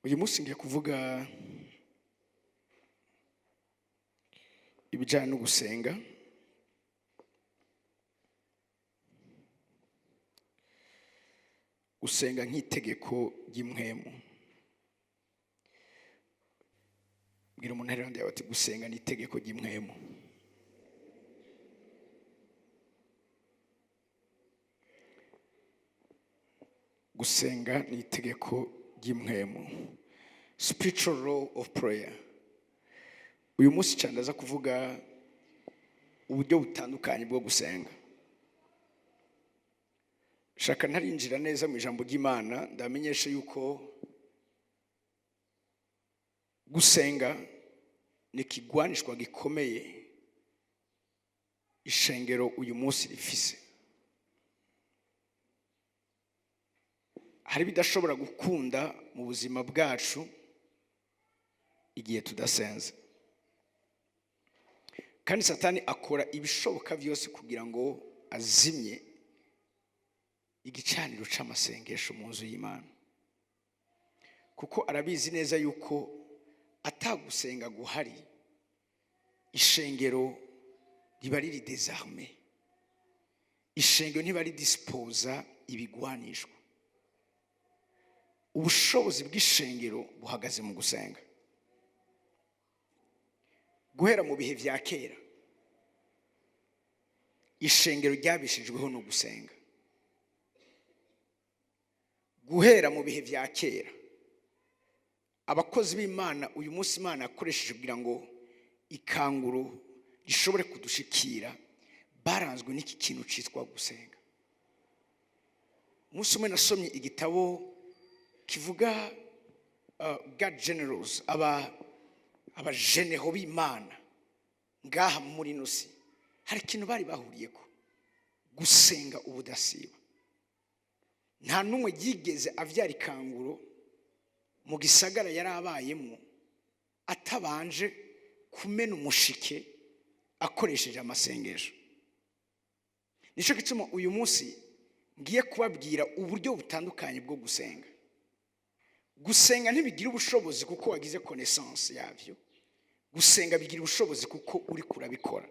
uyu munsi ngiye kuvuga ibijyanye no gusenga. Gusenga nk'itegeko ry'impwemu. Bwira umuntu arandi yawe ati gusenga ni itegeko ry'impwemu. Gusenga ni itegeko ry'impwemu. Spiritual law of prayer. Uyu munsi cyane aza kuvuga uburyo butandukanye bwo gusenga. Shaka ntarinjira neza mu ijambo ry'Imana, ndamenyesha yuko gusenga ni kigwanishwa gikomeye ishengero uyu munsi rifise. Hari bidashobora gukunda mu buzima bwacu igihe tudasenze. Kandi Satani akora ibishoboka byose kugira ngo azimye igicaniro c'amasengesho mu nzu y'Imana. Kuko arabizi neza yuko atagusenga guhari ishengero riba riri désarmé. Ishengero ntiba ri disposa ibigwanishwa. Ubushobozi bw'ishengero buhagaze mu gusenga. Guhera mu bihe vya kera ishengero ryabishijweho no gusenga. Guhera mu bihe vya kera abakozi b'Imana uyu munsi Imana yakoresheje kugira ngo ikanguro rishobore kudushikira baranzwe n'iki kintu citwa gusenga. Umunsi umwe nasomye igitabo kivuga God generals, abajeneho b'Imana ngaha muri nosi. Hari ikintu bari bahuriyeko, gusenga ubudasiba. Nta numwe yigeze avyara ikanguro mu gisagara yarabayemo atabanje kumena umushike akoresheje amasengesho. Nico gituma uyu munsi ngiye kubabwira uburyo butandukanye bwo gusenga. Gusenga ntibigira ubushobozi kuko wagize connaissance yavyo. Gusenga bigira ubushobozi kuko uri kurabikora.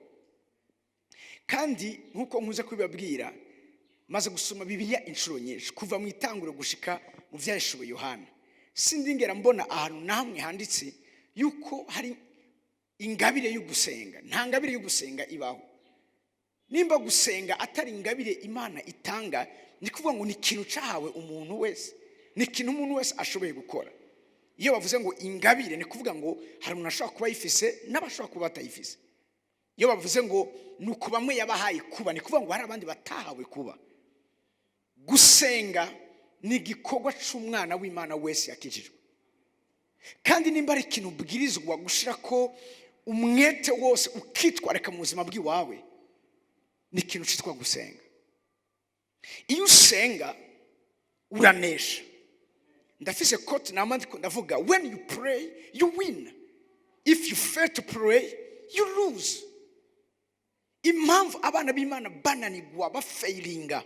Kandi nkuko nkuze kubibabwira, maze gusoma Bibiliya inshuro nyinshi kuva mu itanguro gushika mu vyaheshuwe Yohana, sindingera mbona ahantu namwe handitse yuko hari ingabire y'ugusenga. Nta ngabire y'ugusenga ibaho. Nimba gusenga atari ingabire Imana itanga, ni kuvuga ngo ni ikintu cahawe umuntu wese, ni ikintu umuntu wese ashoboye gukora. Iyo bavuze ngo ingabire, ni kuvuga ngo hari umuntu ashobora kuba yifise n'abashobora kuba batayifise. Iyo bavuze ngo nuko bamwe yabahaye kuba, ni kuvuga ngo hari abandi batahawe kuba. Gusenga ni igikorwa c'umwana w'Imana wese yakijijwe. Kandi nimba ari ikintu ubwirizwa gushirako umwete wose ukitwareka mu buzima bw'iwawe, ni ikintu citwa gusenga. Iyo usenga uranesha. Ndafise quote namandiko ndavuga, when you pray you win, if you fail to pray you lose. Impamvu abana b'Imana bananigwa bafailinga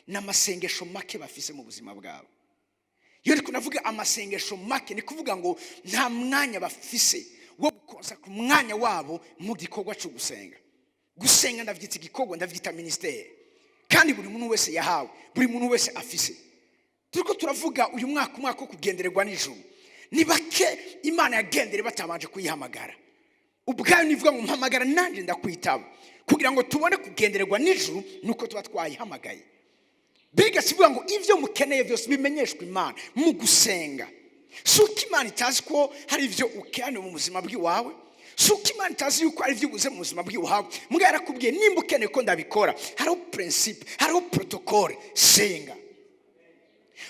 n'amasengesho make bafise mu buzima bwabo. Iyo ariko navuga amasengesho make, ni kuvuga ngo nta mwanya bafise wo gukonsakra umwanya wabo mu gikorwa cyo gusenga. Gusenga ndavyita igikorwa, ndavyita ministere. Kandi buri muntu wese yahawe, buri muntu wese afise. Turiko turavuga uyu mwaka wo kugendererwa n'ijuru. Ni bake Imana yagendere batabanje kuyihamagara. Ubwayo nivuga ngo mpamagara nanje ndakwitaba. Kugira ngo tubone kugendererwa n'ijuru nuko tuba twayihamagaye. Biga sivuga ngo ivyo mukeneye byose bimenyeshwe Imana mu gusenga. Suko Imana itazi ko hari ivyo ukeneye mu buzima bw'iwawe. Suko Imana itazi yuko hari ivyo ubuze mu buzima bw'iwawe. Mbwa yarakubwiye nimba ukeneye ko ndabikora. Hariho principe, hariho protocole, senga.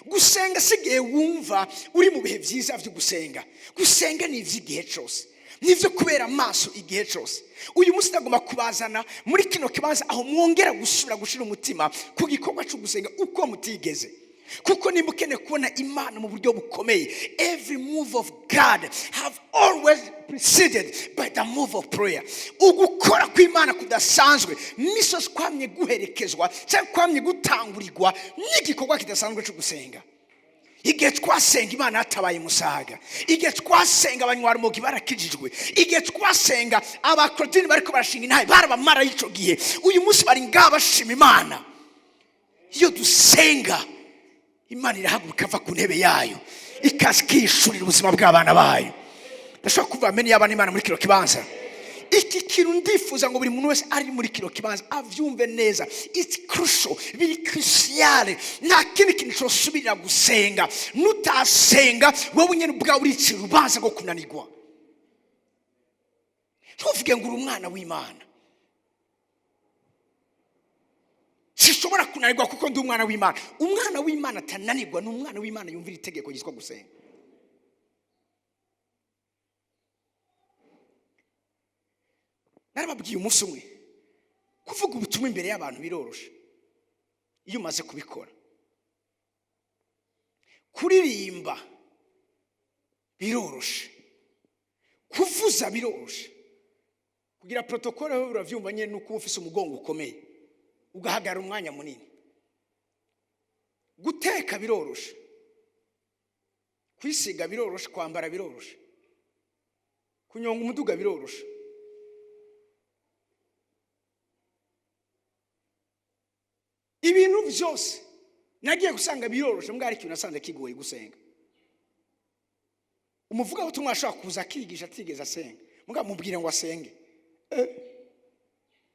Gusenga sigiye wumva uri mu bihe byiza byo gusenga. Gusenga ni ivy'igihe cyose. Nivyo kubera amaso igihe cyose. Uyu munsi ndagomba kubazana muri kino kibanza aho mwongera gusubira gushira umutima ku gikorwa cyo gusenga uko mutigeze. Kuko nimba ukeneye kubona Imana mu buryo bukomeye, every move of God have always preceded by the move of prayer. Ugukora kw'Imana kudasanzwe misos kwamye guherekezwa cyangwa kwamye gutangurirwa n'igikorwa kidasanzwe cyo gusenga. igihe twasenga Imana yatabaye Musaga, igihe twasenga abanywarumogi barakijijwe, igihe twasenga abakodini bariko barashinga intahe barabamara ico gihe, uyu munsi bari ngaha bashima Imana. Iyo dusenga Imana irahaguruka ava ku ntebe yayo ikashikishurira ubuzima bw'abana bayo. Ndashaka kuvuga ameni y'abana Imana muri kino kibanza. Iki kintu ndifuza ngo buri muntu wese ari muri kino kibanza avyumve neza. It's crucial, biri crucial. Nta kindi kintu cyosubirira gusenga. Nutasenga wowe nyene ubwawe urici rubanza ngo kunanirwa. Tuvuge ngo uri umwana w'Imana. Sishobora kunanirwa kuko ndi umwana w'Imana. Umwana w'Imana atananirwa, ni umwana w'Imana yumvira itegeko yitwa gusenga. Narababwiye umunsi umwe kuvuga ubutumwa imbere y'abantu biroroshe iyo umaze kubikora. Kuririmba biroroshe, kuvuza biroroshe, kugira protokole aho uravyumva nyene nuko ufise umugongo ukomeye ugahagarara umwanya munini. Guteka biroroshe, kwisiga biroroshe, kwambara biroroshe, kunyonga umuduga biroroshe. Ibintu byose nagiye gusanga biroroshe, mbwa ariko nasanze kigoye gusenga. Umuvuga ubutumwa ashaka kuza akigisha atigeze asenga, mbwa mubwire ngo asenge.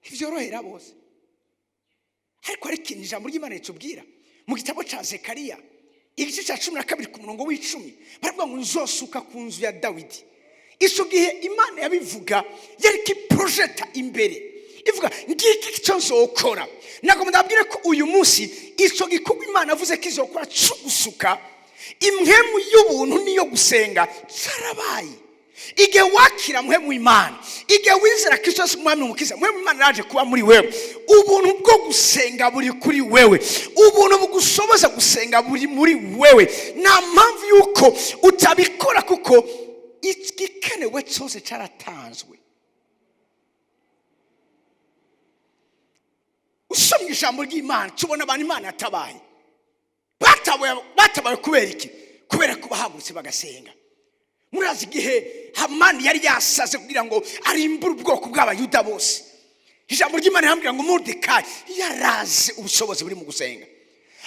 Ivyorohera bose. Ariko ari kintu ijambo ry'Imana ritubwira mu gitabo ca Zekariya igice ca 12 ku murongo w'10 baravuga ngo nzosuka ku nzu ya Dawidi. Ico gihe Imana yabivuga yari ki projecta imbere ivuga ngiki cyo nzokora. Nako ndabwire ko uyu munsi ico gikorwa Imana avuze kizokora cyo gusuka imhemu y'ubuntu niyo gusenga carabaye. Igihe wakira muhemu Imana, igihe wizera Kristo umwami umukiza, muhemu Imana yaje kuba muri wewe. Ubuntu bwo gusenga buri kuri wewe, ubuntu bugushoboza gusenga buri muri wewe. Nta mpamvu yuko utabikora kuko igikenewe cyose cyaratanzwe. Usomye ijambo ry'Imana tubona abantu Imana yatabaye. Batabaye kubera iki? Kubera ko bahagurutse bagasenga. Murazi igihe Hamani yari yasaze kugira ngo arimbure ubwoko bw'Abayuda bose. Ijambo ry'Imana rambwira ngo Mordekai yaraze ubushobozi buri mu gusenga.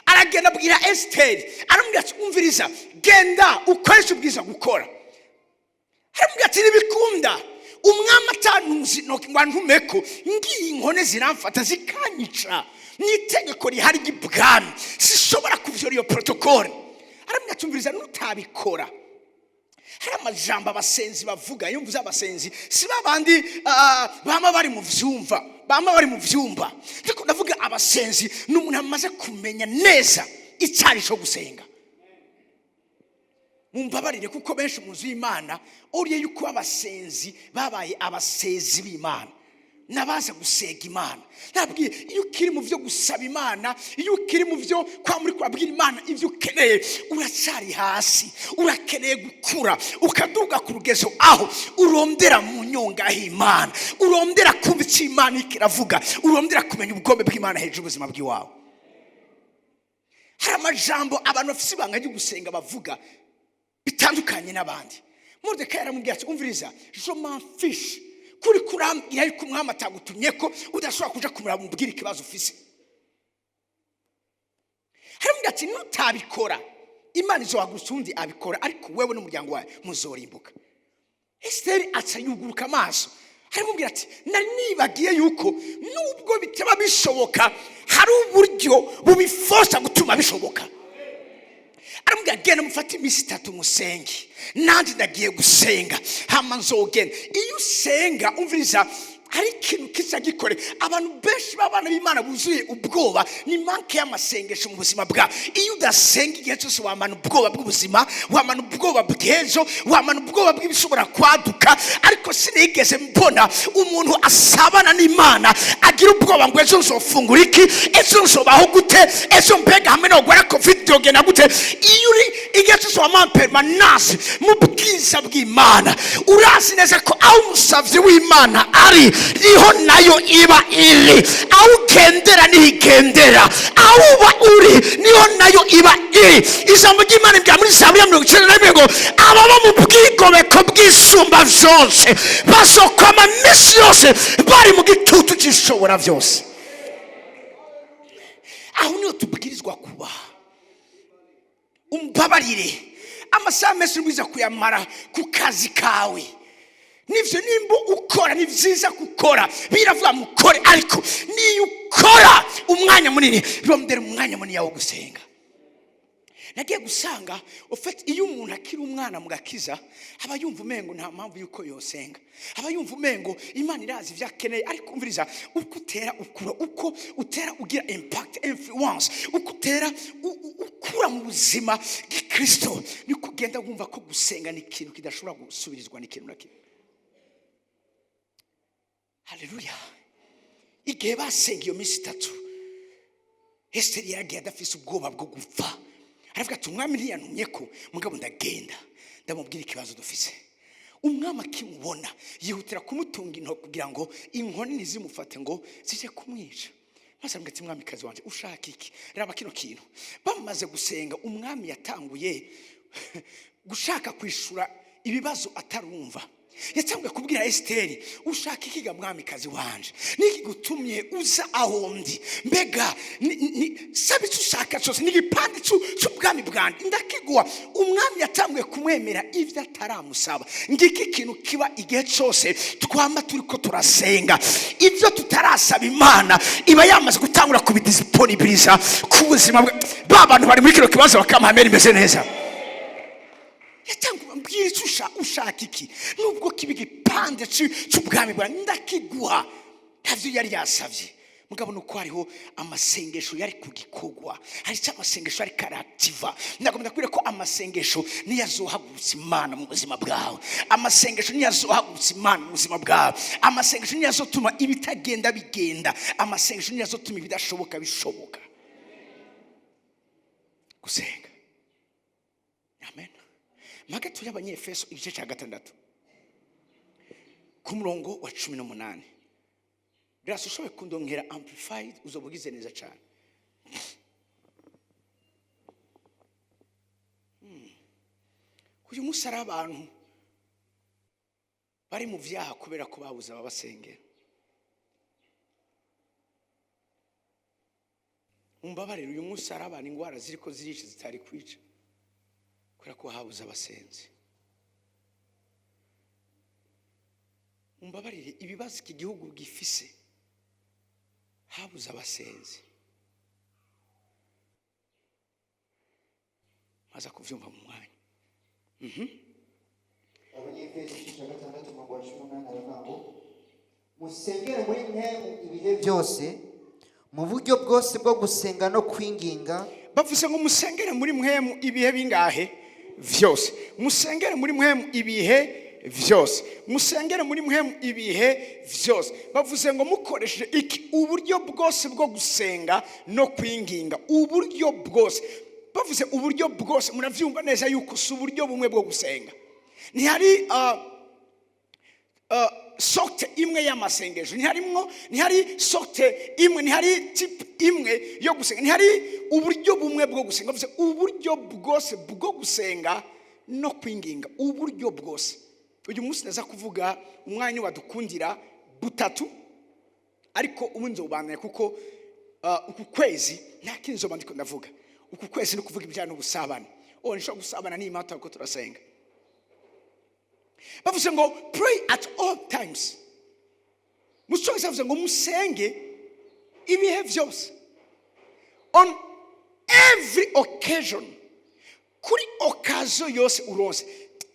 Aragenda abwira Esteri, arambwira ati umviriza, genda ukoresha ubwiza gukora. Arambwira ati nibikunda umwami atanuzi noki ngo ntumeko ngiye inkone ziramfata zikanyica. Nitegeko rihari gibwami sishobora kuvyora iyo protocole. Arambwira ati umviriza nutabikora. Hari amajambo abasenzi bavuga, iyo mvuze abasenzi si babandi bama bari mu vyumba. Ariko ndavuga abasenzi n'umuntu amaze kumenya neza icyari cyo gusenga. Mumbabarire kuko benshi mu nzu y'Imana oriye yuko abasenzi babaye abasezi b'Imana nabaza gusega Imana. Nabwiye iyo ukiri mu byo gusaba Imana, iyo ukiri mu byo kwa muri kwabwira Imana ivyo ukeneye, uracyari hasi, urakeneye gukura ukaduga ku rugezo aho urondera mu nyonga y'Imana, urondera kumva icyo Imana ikiravuga, urondera kumenya ubugombe bw'Imana hejuru ubuzima bw'iwawe. Hari amajambo abantu bafise ibanga ryo gusenga bavuga bitandukanye n'abandi. Mordekai yaramubwiye ati umviriza, je m'en fiche kuri kurambira ariko umwami atagutumye ko udashobora kuja kumura mubwira ikibazo ufise. Haramubwiye ati nutabikora Imana izohagurutsa undi abikora, ariko wewe n'umuryango wawe muzorimbuka. Esteri aca yuguruka amaso, haramubwira ati nari nibagiye yuko nubwo bitaba bishoboka hari uburyo bubiforsa gutuma bishoboka. Aramubwira genda mufate iminsi 3 musenge, nanjye ndagiye gusenga hama nzogenda. Iyo usenga umviriza hari ikintu kiza gikore. Abantu benshi b'abana b'Imana buzuye ubwoba ni manke y'amasengesho mu buzima bwa. Iyo udasenga igihe cyose wamana ubwoba bw'ubuzima, wamana ubwoba bw'ejo, wamana ubwoba bw'ibishobora kwaduka. Ariko sinigeze mbona umuntu asabana n'Imana agira ubwoba ngo ejo nzofungura iki, ejo nzobaho gute, ejo mbega hamwe no gwara covid yogena gute. Iyo uri igihe cyose wamana permanence mu bwiza bw'Imana, urazi neza ko aho umusavyi w'Imana ari niho nayo iba iri. Aho ugendera niho igendera, aho uba uri niho nayo iba iri. Ijambo ry'Imana rya muri Zaburi 91 ngo ababa mu bwigobeko bw'isumba byose bazokoma iminsi yose bari mu gitutu cy'ishobora byose. Aho niho tubwirizwa kuba. Umbabarire amasaha menshi wiza kuyamara ku kazi kawe. Nivyo nimba ukora ni vyiza gukora, biravuga mukore, ariko niyo ukora umwanya munini rondera umwanya munini wo gusenga. Nagiye gusanga ofete iyo umuntu akiri umwana mugakiza aba yumva umengo nta mpamvu yuko yosenga, aba yumva umengo Imana irazi ivyakeneye, ariko umviriza uko utera ukura, uko utera ugira impact, influence, uko utera ukura mu buzima bw'Kristo, niko ugenda wumva ko gusenga ni ikintu kidashobora gusubirizwa n'ikintu na kimwe. Haleluya. Igihe basenga iyo minsi 3 Esteri yaragiye adafise ubwoba bwo gupfa. Aravuga ati umwami ntiyantumye ko mugabo ndagenda ndamubwira ikibazo dufise. Umwami akimubona yihutira kumutunga intoki kugira ngo inkoni ntizimufate ngo zije kumwica. Maze aramubwira ati mwami kazi wanje ushaka iki? Raba kino kintu. Bamaze gusenga umwami yatanguye gushaka kwishura ibibazo atarumva. Yatanguye kubwira Esteri ushaka iki ga mwami kazi wanje? Niki gutumye uza aho ndi? Mbega sabi ushaka cyose n'igipande cy'ubwami bwanje ndakigwa. Umwami yatanguye kumwemera ivyo ataramusaba. Ngiki kintu kiba igihe cyose twama turiko turasenga, ivyo tutarasaba Imana iba yamaze gutangura kubidisiponibiliza ku buzima bw'abantu bari muri kino kibazo bakamamera imeze neza. Yatanguye mbwira ushaka iki? Nubwo kibi gipande cy'ubwami bwa ndakiguha. Tavyo yari yasavye. Mugabo nuko hariho amasengesho yari kugikogwa, hari cy'amasengesho ari karativa. Ndagomba kwire ko amasengesho ni yazohagurutsa Imana mu buzima bwawe. Amasengesho ni yazohagurutsa Imana mu buzima bwawe. Amasengesho ni yazotuma ibitagenda bigenda. Amasengesho ni yazotuma ibidashoboka bishoboka. Gusenga. Amen. Magatu y'Abanyefeso igice cya 6 ku murongo wa 18. Birasa ushoboye kundongera amplified uzobugize neza cyane. Uyu munsi ari abantu bari mu vyaha kubera ko babuza ababasengera. Umbabarire uyu munsi ari abantu ingwara ziriko zirica zitari kwica kubera ko habuza abasenzi. Umbabarire ibibazo iki gihugu gifise habuza abasenzi. Maza kuvyumva mu mwanya. Abanyefeso 6:6 aravuga ngo musengere muri mwe ibihe byose mu buryo bwose bwo gusenga no kwinginga. Bavuze ngo musengere muri mwe ibihe bingahe vyose. Musengere muri mwe ibihe vyose. Musengere muri mwe ibihe vyose. Bavuze ngo mukoresheje iki? Uburyo bwose bwo gusenga no kwinginga. Uburyo bwose. Bavuze uburyo bwose muravyumva neza yuko si uburyo bumwe bwo gusenga. Ntihari sorte imwe y'amasengesho, ntihari sorte imwe, ntihari type imwe yo gusenga, ntihari uburyo bumwe bwo gusenga. Bavuze uburyo bwose bwo gusenga no kwinginga. Uburyo bwose. Uyu munsi naza kuvuga umwanya wadukundira butatu, ariko umunzo ubanaye kuko uku kwezi nta kinzo bandiko ndavuga. Uku kwezi no kuvuga ibijyana n'ubusabane. Nisho gusabana ni imata ko turasenga. Bavuze ngo pray at all times. Mucyonse bavuze ngo musenge ibihe byose. On every occasion. Kuri occasion yose uronse.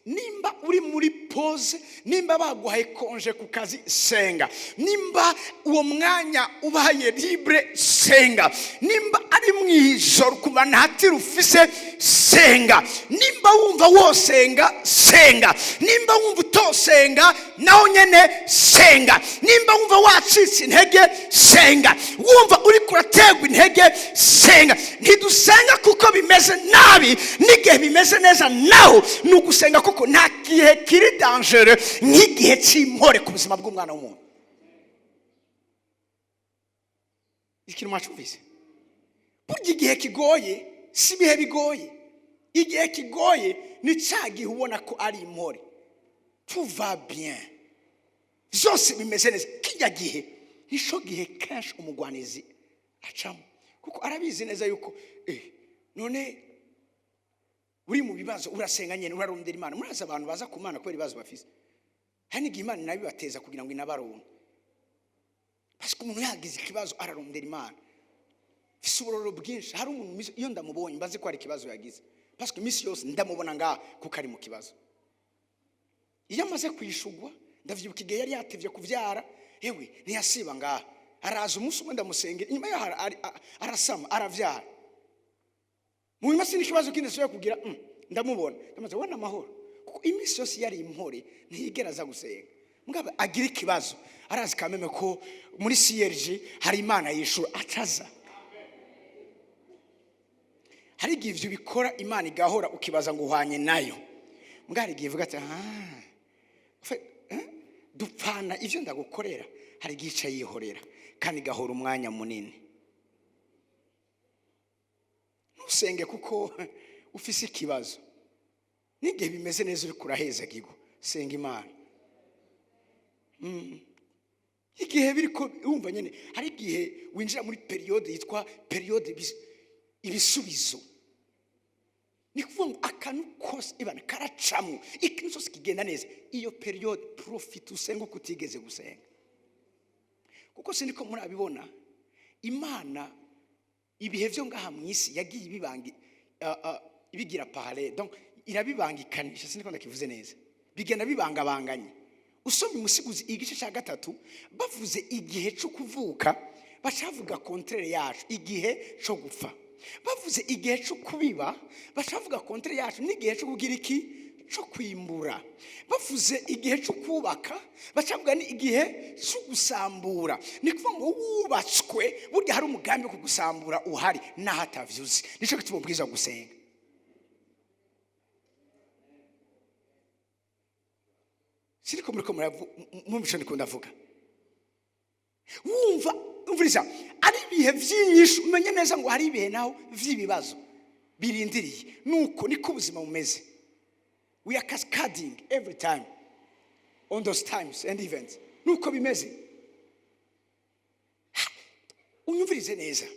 Nimba uri muri pause, nimba baguhaye konje ku kazi senga, nimba uwo mwanya ubaye libre senga, nimba ari mwijoro kuba ntatira ufise senga, nimba wumva wosenga senga, nimba wumva utosenga naho nyene senga, nimba wumva wacitse intege senga, wumva uri kurategwa intege senga. Ntidusenga kuko bimeze nabi, n'igihe bimeze neza naho nugusenga kuko nta gihe kiri dangereux nk'igihe cy'impore ku buzima bw'umwana w'umuntu. ikintu mwacumvise burya igihe kigoye si ibihe bigoye. Igihe kigoye ni cya gihe ubona ko ari impore, tout va bien, byose bimeze neza. Kijya gihe nisho gihe kenshi umugwanizi acamo, kuko arabizi neza yuko none uri mu bibazo urasenga nyene urarondera Imana. Muraza abantu baza ku Mana kubera ibibazo bafise, hani igihe Imana nabibateza kugira ngo inabaronke. Parce que umuntu yagize ikibazo ararondera Imana, fise uburoro bwinshi. Hari umuntu iyo ndamubonye mbaze ko ari ikibazo yagize, parce que imisi yose ndamubona ngaha kuko ari mu kibazo. Iyo amaze kwishugwa ndavyibuka igihe yari yatevye kuvyara, yewe ntiyasiba ngaha, araza umunsi umwe ndamusengera, inyuma yaho arasama aravyara. Mu imasi n'ikibazo kindi soya kugira ndamubona ndamaze wana amahoro, kuko imisi yose yari impore ntiyigera aza gusenga. Mugabo agira ikibazo arazi kameme ko muri CRG hari Imana yishura ataza. Hari igihe ivyo bikora Imana igahora ukibaza ngo uhanye nayo. Mugari igihe ivuga ati dupfana ivyo ndagukorera, hari igice yihorera kandi gahora umwanya munini. Ntusenge kuko ufise ikibazo, n'igihe bimeze neza uri kuraheza gigo senga Imana. Igihe biriko umva nyene, hari igihe winjira muri periode yitwa periode ibisubizo. Ni kuvuga ngo akantu kose ibana karacamo, ikintu cyose kigenda neza, iyo periode profite usenga uko utigeze gusenga. Kuko sindiko murabibona Imana ibihe byo ngaha mu isi yagiye ibigira parallel, donc irabibangikanisha. Sindiko ndakivuze neza, bigenda bibangabanganye. Usomye Umusiguzi igice cya 3 bavuze igihe cyo kuvuka, bacavuga contraire yacu igihe cyo gupfa. Bavuze igihe cyo kubiba, bacavuga contraire yacu n'igihe cyo kugira iki, cyo kwimbura. Bavuze igihe cyo kubaka, bacavuga ni igihe cyo gusambura. Ni kuvuga ngo wubatswe burya hari umugambi wo kugusambura uhari n'ahatavyuze. Nico kitububwiza gusenga. Siriko muriko mumbico ndiko ndavuga. Umviriza ari ibihe vy'inyishu, umenye neza ngo hari ibihe naho vy'ibibazo birindiriye. Nuko niko ubuzima bumeze. We are cascading every time on those times and events. Nuko bimeze. Unyumvirize neza.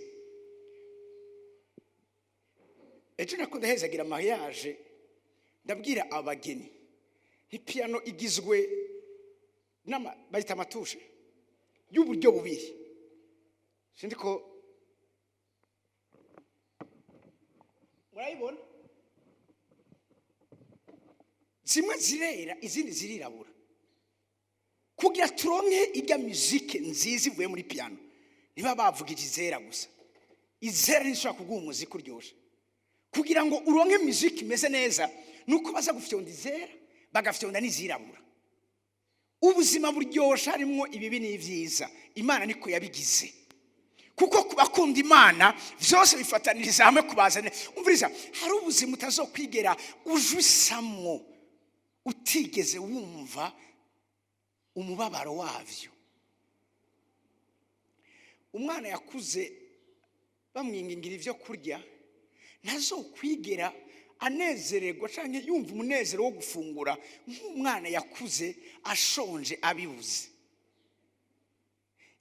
Ejo nakunda hezagira mariage, ndabwira abageni piano igizwe bayita amatushe y'uburyo bubiri. Sindiko murayibona, zimwe zirera izindi zirirabura, kugira turonke ijya musique nziza ivuye muri piano. Niba bavuga izera gusa, izera nishobora kuguha umuziki uryoshe. Kugira ngo uronke musique imeze neza nuko baza gufyonda izera bagafyonda n'izirabura. Ubuzima buryosha harimo ibibi n'ivyiza. Imana niko yabigize, kuko kubakunda Imana byose bifataniriza hamwe kubazana. Umviriza, hari ubuzima utazokwigera ujwisamwo utigeze wumva umubabaro wavyo. Umwana yakuze bamwingingira ivyo kurya, ntazokwigera anezererwa canke yumva umunezero wo gufungura nk'umwana yakuze ashonje abibuze.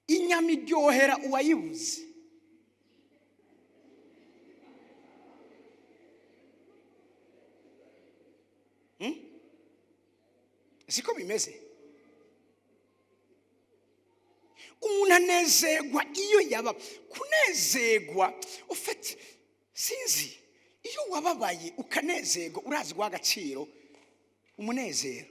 Inyama iryohera uwayibuze. Siko bimeze. Umuntu anezerwa iyo yaba kunezerwa ufite sinzi. Iyo wababaye ukanezerwa urazi gwa agaciro umunezero.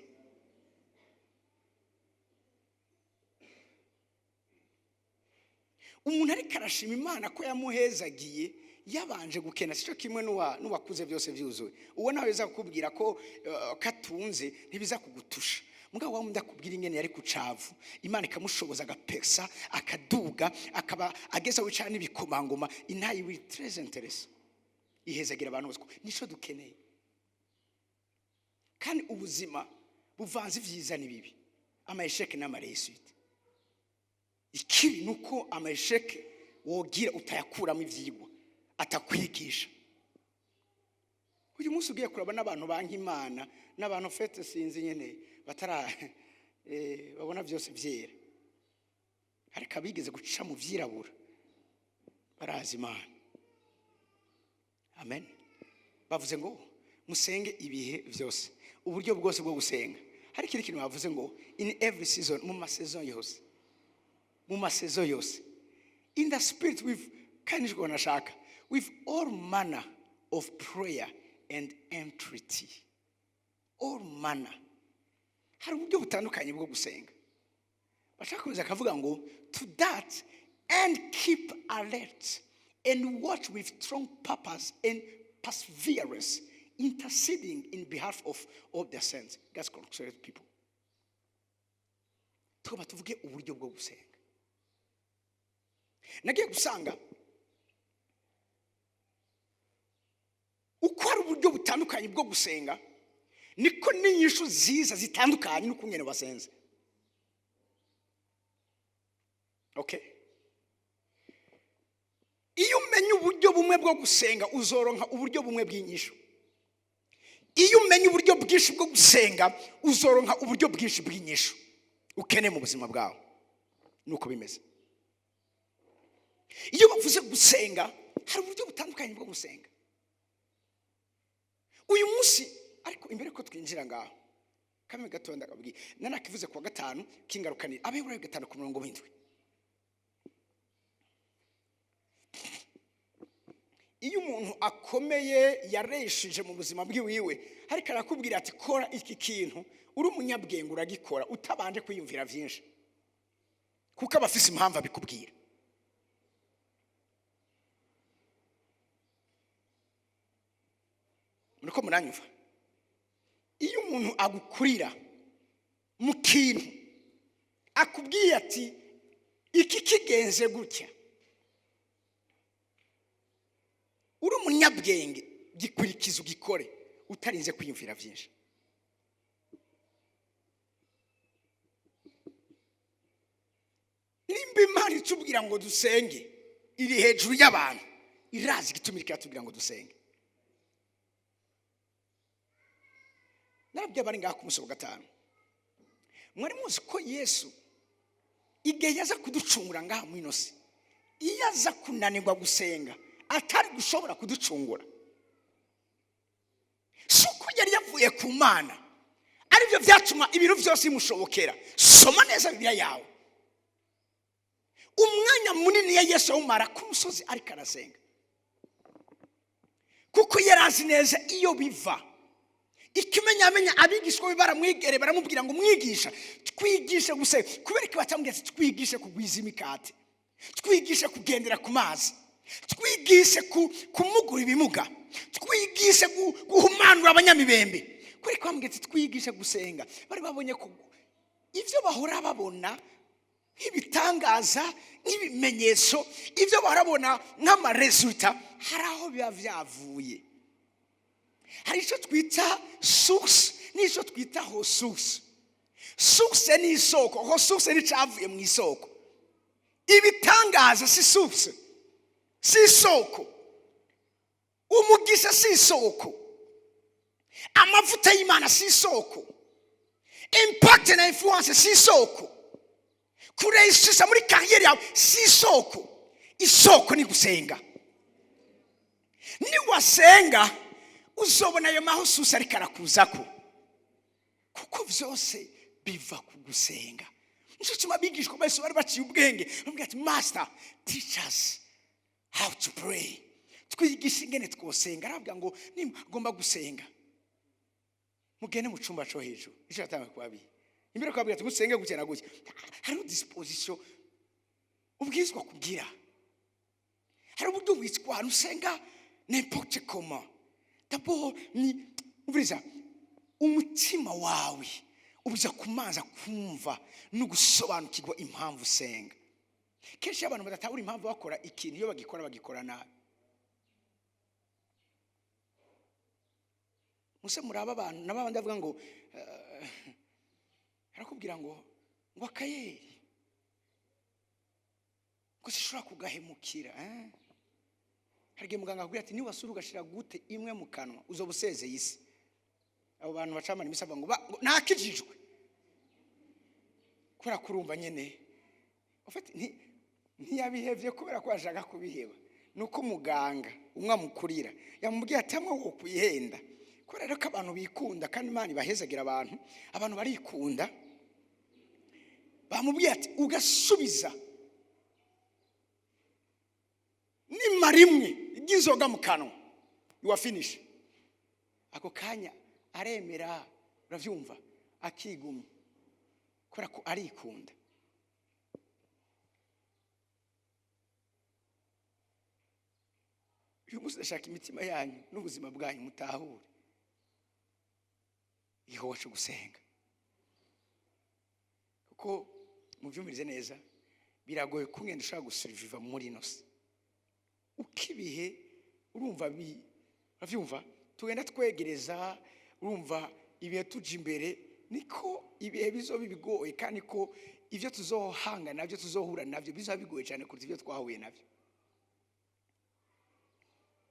Umuntu ari karashima Imana ko yamuhezagiye yabanje gukena. Sico kimwe n'uwakuze byose byuzuye. Uwo nawe weza kukubwira ko katunze ntibiza kugutusha. Mugabo wa ndakubwira ingene yari kucavu, Imana ikamushoboza agapesa akaduga akaba ageza wicana ibikomangoma. Intayi wi très intéressant. Ihezagira abantu bose nico dukeneye. Kandi ubuzima buvanze ivyiza n'ibibi, ama échec n'ama réussite. Ikibi nuko ama échec wogira utayakuramo ivyigwa atakwigisha. Uyu munsi ugiye kuraba n'abantu banka Imana n'abantu fete sinzi nyene batara babona byose vyera, ariko abigeze guca mu vyirabura barazi Imana. Amen. Bavuze ngo musenge ibihe vyose, uburyo bwose bwo gusenga. Hari kiri kintu bavuze ngo in every season, mu maseason yose, mu maseason yose, in the spirit with kanishwa nashaka, with all manner of prayer and entreaty. All manner. Hari uburyo butandukanye bwo gusenga. Bashaka kuza kavuga ngo to that and keep alert and watch with strong purpose and perseverance, interceding in behalf of all their sins. God's consecrated people. Tuba tuvuge uburyo bwo gusenga. Nagiye gusanga uko ari uburyo butandukanye bwo gusenga, niko n'inyishu ziza zitandukanye n'uko nyene basenze. Okay? Iyo umenye uburyo bumwe bwo gusenga uzoronka uburyo bumwe bw'inyishu. Iyo umenye uburyo bwinshi bwo gusenga uzoronka uburyo bwinshi bw'inyishu ukene mu buzima bwawe. Nuko bimeze. Iyo bavuze gusenga hari uburyo butandukanye bwo gusenga. Uyu munsi ariko imbere ko twinjira ngaho kamwe gatonda kabwi nanakivuze kwa gatanu kingarukanira abebura gatanu ku murongo w'indwi. Iyo umuntu akomeye yareshije mu buzima bwiwiwe ariko arakubwira ati kora iki kintu, uri umunyabwenge uragikora utabanje kwiyumvira byinshi, kuko abafise impamvu abikubwira. Muriko muranyumva? Iyo umuntu agukurira mu kintu akubwiye ati iki kigenze gutya, uri umunyabwenge gikurikiza ugikore utarinze kwiyumvira byinshi. Nimba Imana itubwira ngo dusenge iri hejuru y'abantu, irazi gitumira tubwira ngo dusenge. Nabyo bari ngaho ku munsi wa gatanu. Mwari muzi ko Yesu igihe yaza kuducungura ngaha mu inosi, iyo aza kunanirwa gusenga atari gushobora kuducungura, suko yari yavuye ku Mana, aribyo byatuma ibintu byose bimushobokera. Soma neza Bibiliya yawe. Umwanya munini ya Yesu awumara ku musozi ariko arasenga, kuko yarazi neza iyo biva. Ikimenyamenya abigishwa be baramwegere baramubwira ngo mwigisha twigishe gusenga, kubera ko batamubwira twigishe kugwiza imikate, twigishe kugendera ku mazi, twigishe kumugura ibimuga, twigishe guhumanura abanyamibembe. Kubera ko bamubwira twigishe gusenga, bari babonye ko ivyo bahora babona nk'ibitangaza nk'ibimenyetso, ivyo barabona nk'amaresulta, hari aho biba vyavuye. Hari icyo twita source n'icyo twita ho source. Source ni isoko, ho source ni cyavuye mu isoko. Ibitangaza si source, si isoko. Umugisha si isoko, amavuta y'Imana si isoko, impact na influence si isoko, kureisisa muri kariyeri yawe si isoko. Isoko ni gusenga. Ni wasenga uzobona ayo mahususa ariko arakuzako, kuko byose biva ku gusenga. Nicyo cyuma bigishwa bose bari baciye ubwenge bamubwira ati master teach us how to pray, twigisha ingene twosenga. Arabwira ngo nimugomba gusenga mugende mu cyumba cyo hejuru. Icyo atanga kwabi imbere ko abwira ati gusenge gukena gutya, hari disposition ubwizwa kugira, hari uburyo witwa usenga n'importe comment. D'abord ni uburiza umutima wawe ubuza kumanza kumva no gusobanukirwa impamvu usenga. Kenshi abantu badatabura impamvu bakora ikintu, iyo bagikora nabi. Muse muraba abantu n'abandi bavuga ngo arakubwira ngo akayeri gusa ushobora kugahemukira hari igihe muganga akubwira ati niwasura ugashira gute imwe mu kanwa uzoba usezeye isi. Abo bantu bacamana imisaba ngo nakijijwe kubera kurumva nyene ntiyabihevye kubera ko ashaka kubiheba. Nuko muganga umwe amukurira yamubwiye ati amwe wo kuyihenda kubera rero ko abantu bikunda kandi Imana ibahezagira abantu barikunda. Bamubwiye ati ugasubiza nimara imwe igizoga mu kanwa you finish. Ako kanya aremera, uravyumva, akigumya kubera ko arikunda. Uyu munsi ndashaka imitima yanyu n'ubuzima bwanyu mutahure igikorwa cyo gusenga, kuko muvyumvirize neza biragoye kungenda ushaka gusuriviva muri inosi ukibihe. Urumva uravyumva, tugenda twegereza, urumva ibihe tuje imbere niko ibihe bizoba bigoye, kandi ko ivyo tuzohanga navyo tuzohura navyo bizoba bigoye cyane kuruta ivyo twahuye navyo.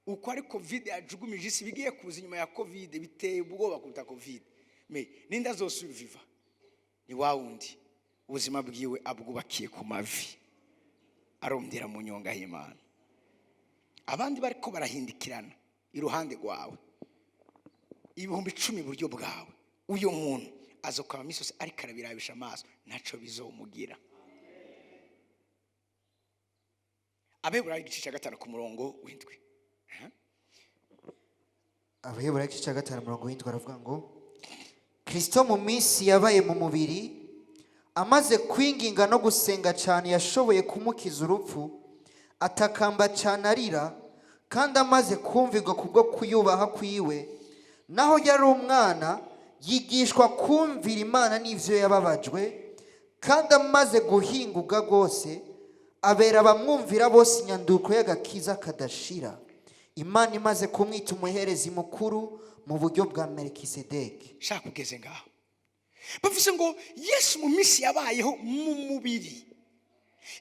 Uko ari covid yajugumije isi bigiye kuza inyuma ya covid biteye ubwoba kuruta covid. Ninda azosuriviva ni wawundi ubuzima bwiwe abwubakiye ku mavi arondera mu nyonga y'Imana. Abandi bariko barahindikirana iruhande rwawe 10,000 iburyo bwawe, uyo muntu azokaba misozi ariko arabirabisha amaso ntaco bizomugira. Abeburayo igice cya 5 ku murongo w'indwi. Abaheburayo igice cya 5 murongo w'indwi aravuga ngo Kristo mu minsi yabaye mu mubiri amaze kwinginga no gusenga cyane yashoboye kumukiza urupfu, atakamba cyane arira, kandi amaze kumvirwa kubwo kuyubaha kwiwe, naho yari umwana yigishwa kumvira Imana n'ivyo yababajwe, kandi amaze guhinguka rwose abera abamwumvira bose inyanduko y'agakiza kadashira, Imana imaze kumwita umuherezi mukuru mu buryo bwa Melkisedeki. Shaka kugeze ngaho bavuze ngo Yesu mu minsi yabayeho mu mubiri,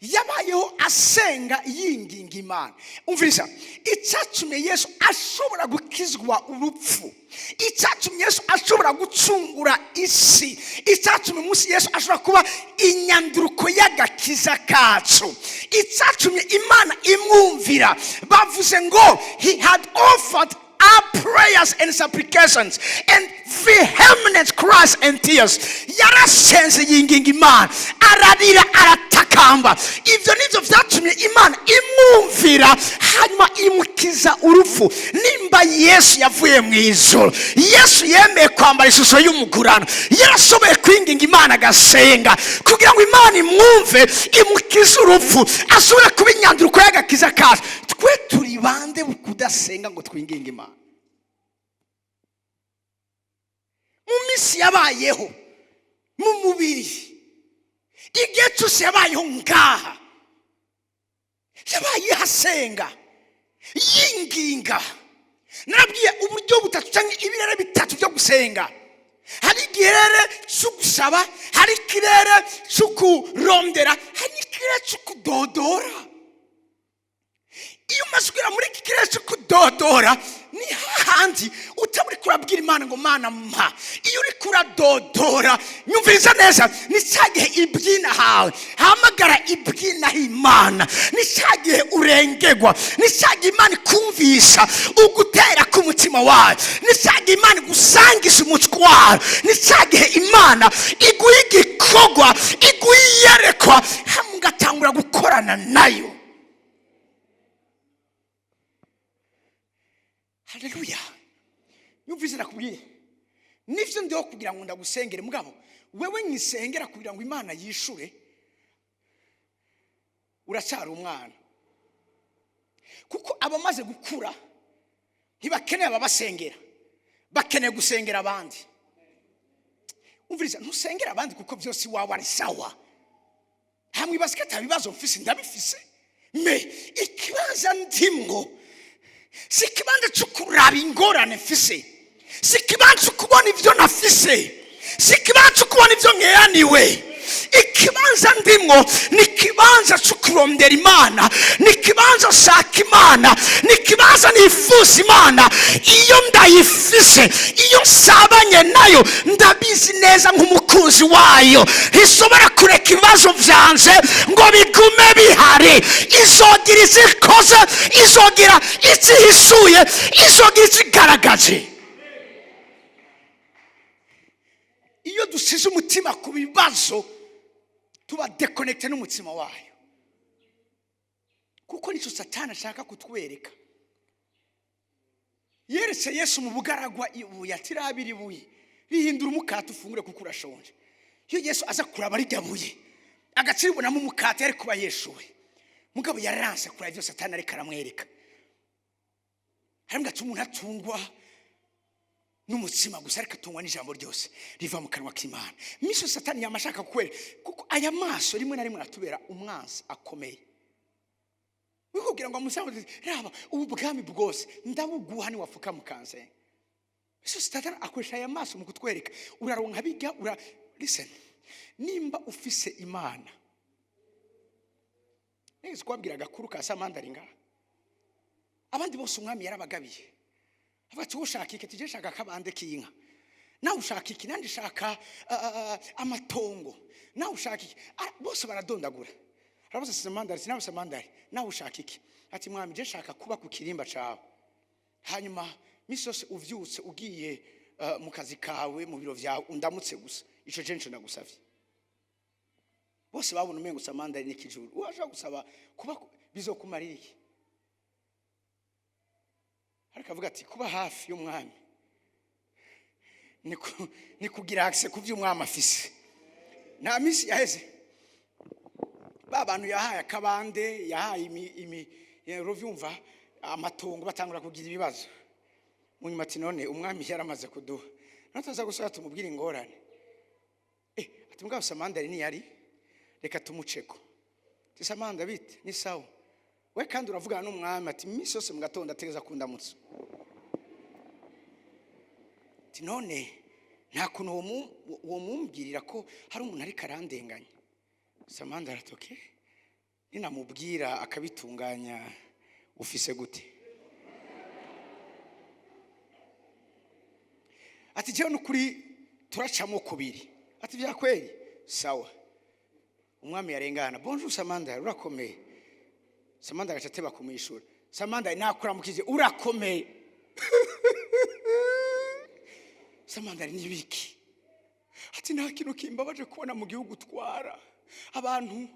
yabayeho asenga yinginga Imana. Umviriza, icyatumye Yesu ashobora gukizwa urupfu, icyatumye Yesu ashobora gucungura isi, icyatumye munsi Yesu ashobora kuba inyanduruko y'agakiza kacu, icyatumye Imana imwumvira. Bavuze ngo he had offered our prayers and supplications and vehement cries and tears. Yarasenze yinginga Imana, ararira aratakamba. Ivyo nivyo vyatumye Imana imwumvira hanyuma imukiza urupfu. Nimba Yesu yavuye mu ijuru, Yesu yemeye kwambara ishusho y'umugurano, yarashoboye kwinginga Imana agasenga kugira ngo Imana imwumve imukize urupfu, ashobore kuba inyanduruko y'agakiza kacu. Twe turi bande kudasenga ngo twinginge Imana? Mu minsi yabayeho mu mubiri, igihe cyose yabayeho ngaha, yabaye hasenga yinginga. Narabwiye uburyo butatu cyangwa ibirere bitatu byo gusenga. Hari ikirere cyo gusaba, hari ikirere cyo kurondera, hari ikirere cyo kudodora. Iyo umasukira muri iki kirere cyo kudodora ni hahandi utaburi kurabwira Imana ngo Mana mpa. Iyo uri kuradodora nyumviriza neza, ni cyagihe ibyina hawe hamagara ibyina Imana, ni cyagihe urengegwa, ni cyagihe Imana kumvisha ugutera ku mutima wawe, ni cyagihe Imana gusangisha umutwe wawe, ni cyagihe Imana iguha igikorwa, iguha iyerekwa, mugatangura gukorana nayo. Haleluya. Nyumvise nakubwiye nivyo ndiho kugira ngo ndagusengere, mugabo wewe nyisengera kugira ngo Imana yishure, uracyari umwana. Kuko abamaze gukura ntibakeneye ababasengera, bakeneye gusengera abandi. Umviriza, ntusengera abandi kuko byose wawe ari sawa. Hamwe basikata bibazo mfise ndabifise, me ikibaza ndimwo si kibanza cyo kuraba ingorane mfise, si kibanza cyo kubona ivyo nafise, si kibanza cyo kubona ivyo nkeyaniwe, ikibanza ndimo ni ikibanza cyo kurondera imana, ni ikibanza nshaka imana, ni ikibanza nifuza imana. Iyo ndayifise, iyo nsabanye nayo, ndabizi neza nk'umukunzi wayo ntishobora kureka ibibazo byanje ngo bigume bihari. Izogira izikoze, izogira izihishuye, izogira izigaragaje. Iyo dusize umutima ku bibazo, tuba dekonekite n'umutima wayo, kuko nicyo Satani ashaka kutwereka. Yeretse Yesu mu bugaragwa ibuye, ati rabira ibuye rihindura umukate ufungure kuko urashonje. Iyo Yesu aza kuraba rijya buye agaciribonamo umukate yari kuba yeshuwe, mugabo yaranse kuri ibyo Satani ariko aramwereka. Harimo ati umuntu atungwa n'umutsima gusa, ariko atungwa n'ijambo ryose riva mu kanwa k'Imana. Miso Satani yamashaka kukwereka, kuko aya maso rimwe na rimwe atubera umwanzi akomeye. Wikubwira ngo amusanze, raba ubu bwami bwose ndabuguha ni wafuka mukanze. Miso Satani akoresha aya maso mu kutwereka, uraronka bijya listen, nimba ufise imana. Neza kwabwira gakuru ka samandaringa, abandi bose umwami yarabagabiye. Abati ushaka iki, tije shaka kabande kinka, nawe ushaka iki, nandi shaka amatongo, nawe ushaka iki, bose baradondagura. Arabaza samandari, nawe samandari, nawe ushaka iki. Ati mwami je shaka kuba ku kirimba cawe, hanyuma misose uvyutse ugiye mu kazi kawe, mu biro vyawe, undamutse gusa. Ico je ndagusavye. Bose babona umengo samandari n'ikijuru, uwaje gusaba kuba bizokumarira iki? Ariko avuga ati kuba hafi y'umwami ni kugira akse ku by'umwami afise. Nta misi yaheze babantu yahaye akabande, yahaye rovyumva amatongo, batangura kugira ibibazo. Munyuma ati none umwami yaramaze kuduha, nataza gusaba tumubwira ingorane. Ati mugabo samandari ni yari, reka tumuceko. Ati samanda bite ni sawa, we kandi uravugana n'umwami. Ati misi yose mu gatondo ategeza kundamutsa. Ati none nta kuntu uwo mumbwirira ko hari umuntu ari karandenganya. Samanda aratoke, ninamubwira akabitunganya ufise gute? Ati jewe n'ukuri turacamo kubiri. Ati bya kweli sawa. Umwami yarengana, bonjour Samanda, urakomeye. Samanda agacateba kumwishura. Samanda nakuramukije, urakomeye. Samanda ni biki? Ati nta kintu kimbabaje kubona mu gihugu twara abantu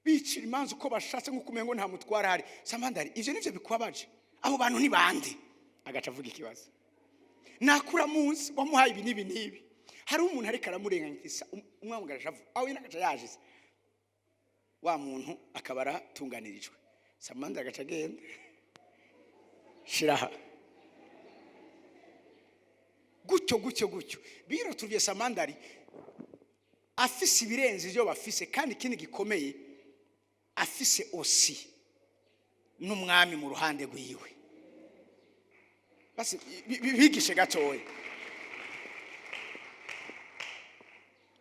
bicira imanza uko bashatse nk'uko umengo nta mutwara hari. Samanda ivyo nivyo bikwabaje, abo bantu ni bande? Agaca avuga ikibazo. Nakura munsi wamuhaye ibi nibi nibi, hari umuntu ariko aramurenganyisa, umwami ugarashavu aho inagaca yaje, wa muntu akabara tunganirijwe. Samanda agaca agenda shiraha gutyo biro tuviye. Samandari afise ibirenze ibyo bafise, kandi ikindi gikomeye afise osi n'umwami mu ruhande rwiwe. Basi bigishe gatoya.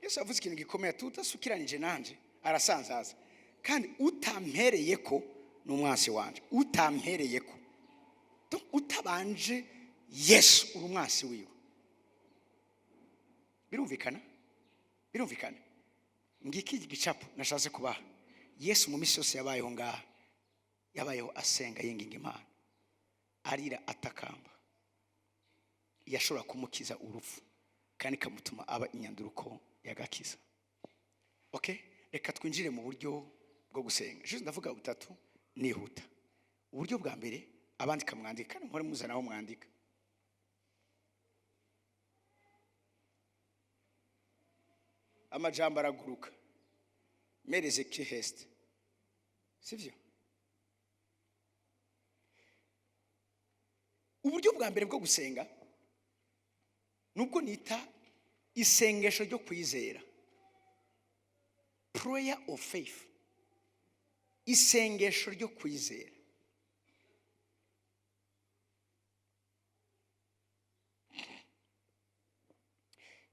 Yesu avuze ikintu gikomeye, tutasukiranije nanje arasanzaza, kandi utampereyeko n'umwasi wanje, utampereyeko utabanje Yesu uri umwasi wiwe. Birumvikana ngiki gicapo nashaze kubaha. Yesu mu misi yose yabayeho ngaha, yabayeho asenga yinginga Imana, arira atakamba. Yashobora kumukiza urupfu, kandi kamutuma aba inyanduruko yagakiza. Okay, reka twinjire mu buryo bwo gusenga. Je ndavuga butatu nihuta. Uburyo bwa mbere, abandika mwandika, kandi mpore muzanaho mwandika. Amajambo araguruka, mereze kiheste, sivyo? Uburyo bwa mbere bwo gusenga nubwo nita isengesho ryo kwizera, prayer of faith, isengesho ryo kwizera.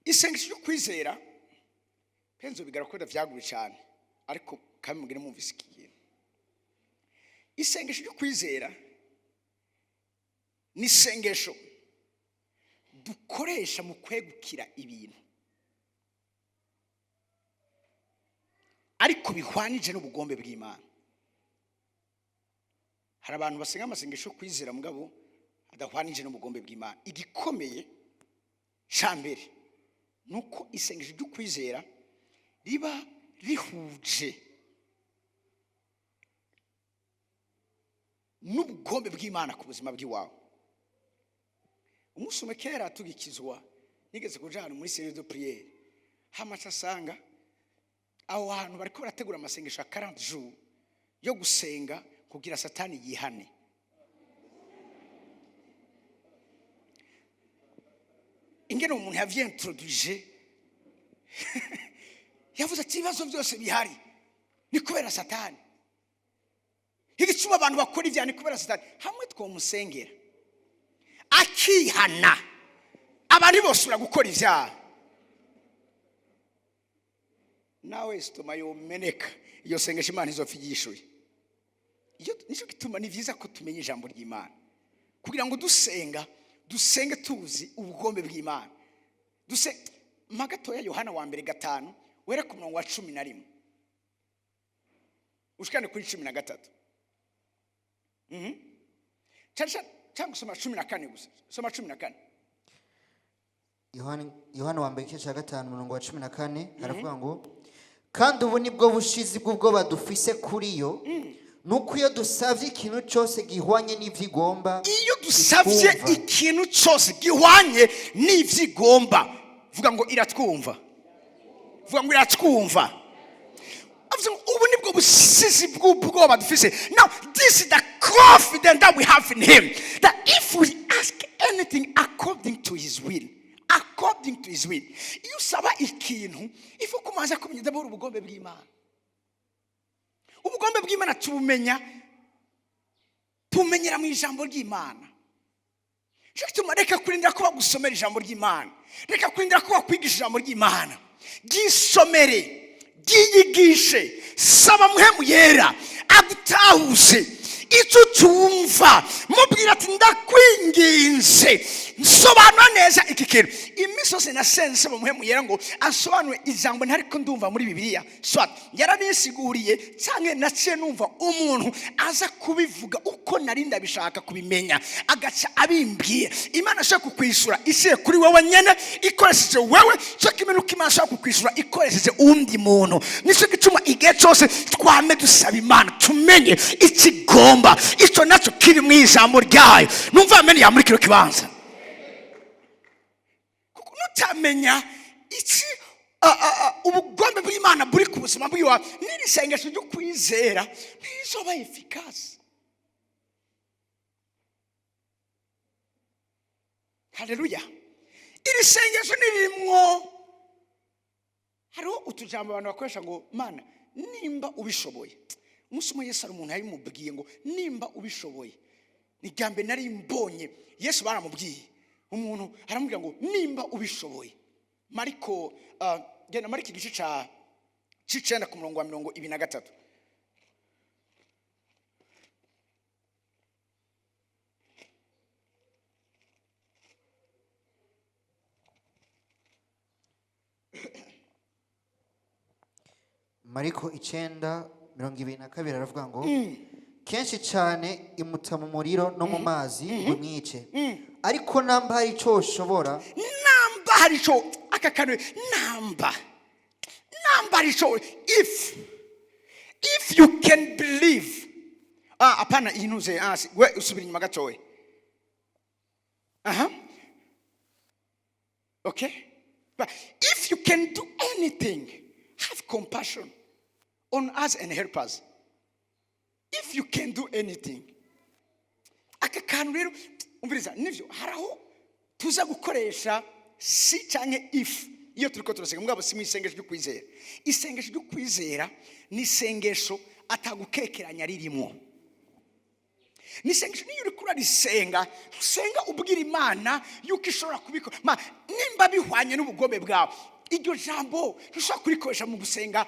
Isengesho ryo kwizera henzo bigarakora vyaguru cyane ariko kamugire mumvise ikiye isengesho ryo kwizera ni isengesho dukoresha mu kwegukira ibintu ariko bihwanije n'ubugombe bw'Imana. Hari abantu basenga amasengesho kwizera mugabo adahwanije n'ubugombe bw'Imana. Igikomeye cyambere nuko isengesho ryo kwizera riba rihuje n'ubugombe bw'Imana ku buzima bw'iwawe. Umusome kera tugikizwa nigeze kujana muri série de prière hamacha sanga aho hantu bariko barategura amasengesho ya 40 jours yo gusenga kugira satani yihane. Ingene umuntu yavye introduire yavuze ati ibibazo byose bihari ni kubera satani. Igicuma abantu bakora ivya ni kubera satani. Hamwe twomusengera akihana abari bose gukora ivyaha nawe sitoma yomeneka iyo sengesho Imana izopfigishuye. Iyo nico gituma ni vyiza ko tumenye ijambo ry'Imana kugira ngo dusenge tuzi ubugombe bw'Imana. Magatoya Yohana wa mbere 5 wera ku murongo wa 11 ushikane kuri 13. Cyangwa soma 14 gusa. Soma 14. Yohana wa mbere cya 5 murongo wa 14 haravuga ngo kandi ubu nibwo bushizi bw'ubwo badufise kuri yo nuko iyo dusavye ikintu cyose gihwanye n'ivyigomba. Iyo dusavye ikintu cyose gihwanye n'ivyigomba vuga ngo iratwumva. Vuga ngo iratwumva. Ubu nibwo bushizi bw'ubwo badufise. Now this is the confidence that we have in him that if we ask anything according to his will, iyo usaba ikintu ifu kumaza kumenya dabura ubugombe bw'Imana. Ubugombe bw'Imana tumenyera mu ijambo ry'Imana. Cyo gituma reka kurindira ko bagusomera ijambo ry'Imana, reka kurindira ko bakwigisha ijambo ry'Imana. Gisomere, giyigishe, saba muhemu yera agutahuse icyo cyumva. Mubwira ati ndakwinginze nsobanura neza iki kintu. Imisose na sense muhemu yera ngo asobanure ijambo ntariko ndumva muri Bibiliya. So yaranisiguriye cyane naciye numva umuntu aza kubivuga uko narinda bishaka kubimenya agaca abimbwiye. Imana ashaka kukwishura isiye kuri wowe nyene ikoresheje wewe cyo kimenuka. Imana ashaka kukwishura ikoresheje undi muntu. Nico gituma igihe cyose twame dusaba Imana tumenye ikigomba icyo nacyo kiri mu ijambo ryayo. Numva amene ya muri kiro kibanza kuko nutamenya iki ubugombe bw'Imana buri ku buzima bw'iwa n'iri sengesho ryo kwizera ntizoba efficace. Haleluya. Iri sengesho nirimwo hariho utujambo abantu bakoresha ngo Mana nimba ubishoboye. Musumo Yesu ari umuntu yabimubwiye ngo nimba ubishoboye. Ni gambe nari mbonye Yesu baramubwiye umuntu aramubwira ngo nimba ubishoboye. Mariko gena Mariko igice ca 9 ku murongo wa 23. Mariko 9:22 aravuga ngo kenshi cyane imuta mu muriro no mu mazi ngo mwice ariko namba hari cyo ushobora. Namba hari cyo akakanwe namba hari cyo if you can believe. Apana inuze we usubira inyuma gatowe. Okay, but if you can do anything, have compassion on us and help us. If you can do anything, akakanu rero umviriza nivyo haraho tuza gukoresha si canke if iyo turiko turasenga mugabo si mwisengesho ryo kwizera. Isengesho ryo kwizera ni sengesho atagukekeranya ririmo. Ni sengesho niyo uri kurarisenga usenga ubwira Imana yuko ishobora kubikora nimba bihwanye n'ubugombe bwawe. iryo jambo ntushobora kurikoresha mu gusenga.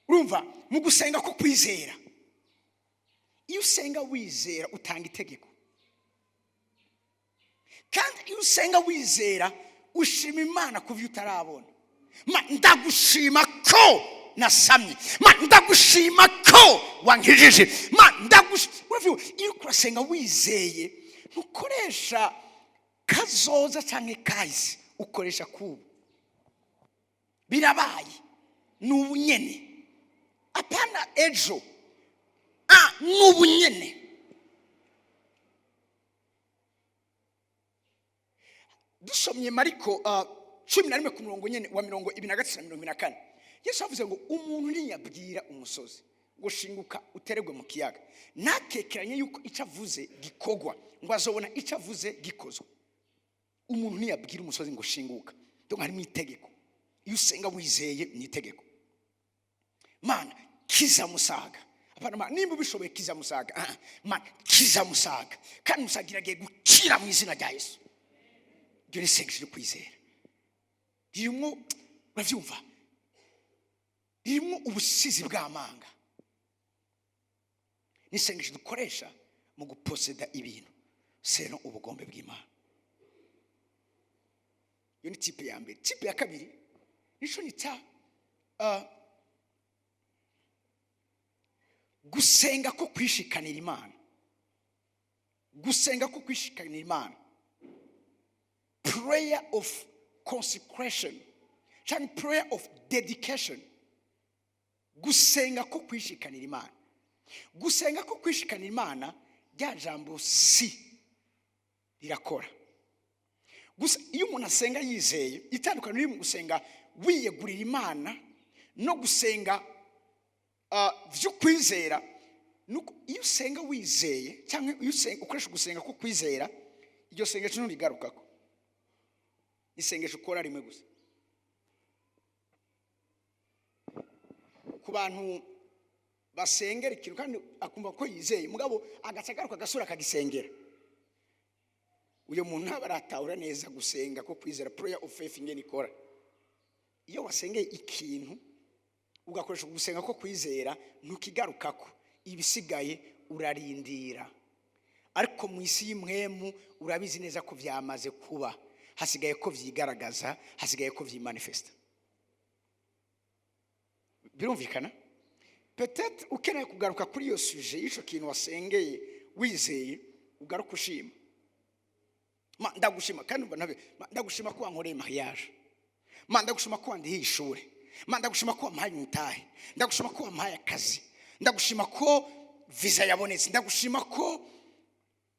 Urumva, mu gusenga ko kwizera, iyo usenga wizera utanga itegeko, kandi iyo usenga wizera ushima Imana ku byo utarabona. Ndagushima ko nasamye, ndagushima ko wankijije, iyo urasenga wizeye ntukoresha kazoza cyangwa kahise, ukoresha kubu. Birabaye ni ubunyene, apana ejo, ni ubunyene. Dusomye Mariko 11 ku murongo nyene wa 23-24, Yesu avuze ngo umuntu niyabwira umusozi ngo shinguka uteregwe mu kiyaga, nakekeranye yuko icyo avuze gikogwa, ngo azobona icyo avuze gikozwe. Umuntu niyabwira umusozi ngo shinguka, donc harimo itegeko. Iyo usenga wizeye ni itegeko. Mana kiza Musaga, apana nimba ubishoboye kiza Musaga, Mana kiza Musaga, kandi Musaga iragiye gukira mu izina rya Yesu. Ibyo ni isengesho ryo kwizera. Ririmo, uravyumva, ririmo ubusizi bw'amanga. Ni isengesho dukoresha mu guposeda ibintu, seno ubugombe bw'Imana. Iyo ni tipe ya mbere. Tipe ya kabiri nico nita gusenga ko kwishikanira Imana. Gusenga ko kwishikanira Imana, prayer of consecration cyangwa prayer of dedication. Gusenga ko kwishikanira Imana. Gusenga ko kwishikanira Imana, rya jambo si rirakora. Gusa iyo umuntu asenga yizeye, itandukanye riri mu gusenga wiyegurira Imana no gusenga byo kwizera. Nuko iyo usenga wizeye cyangwa iyo usenga ukoresha gusenga ko kwizera, iryo sengesho nturigarukako. Isengesho ukora rimwe gusa. Ku bantu basengera ikintu kandi akumva ko yizeye, mugabo agacagaruka agasura akagisengera, uyo muntu ntabaratahura neza gusenga ko kwizera, prayer of faith ingene ikora. Iyo wasengeye ikintu ugakoresha gusenga ko kwizera, ntukigarukako, ibisigaye urarindira. Ariko mu isi y'imwemu urabizi neza ko byamaze kuba, hasigaye ko vyigaragaza, hasigaye ko vyimanifesta. Birumvikana? Peut-être ukeneye kugaruka kuri iyo sujet y'icyo kintu wasengeye wizeye, ugaruka ushima. Ndagushima kandi ndagushima ko wankoreye mariage, ndagushima ko wandihiye ishuri, ndagushima ko wampaye umutahe, ndagushima ko wampaye akazi, ndagushima ko visa yabonetse, ndagushima ko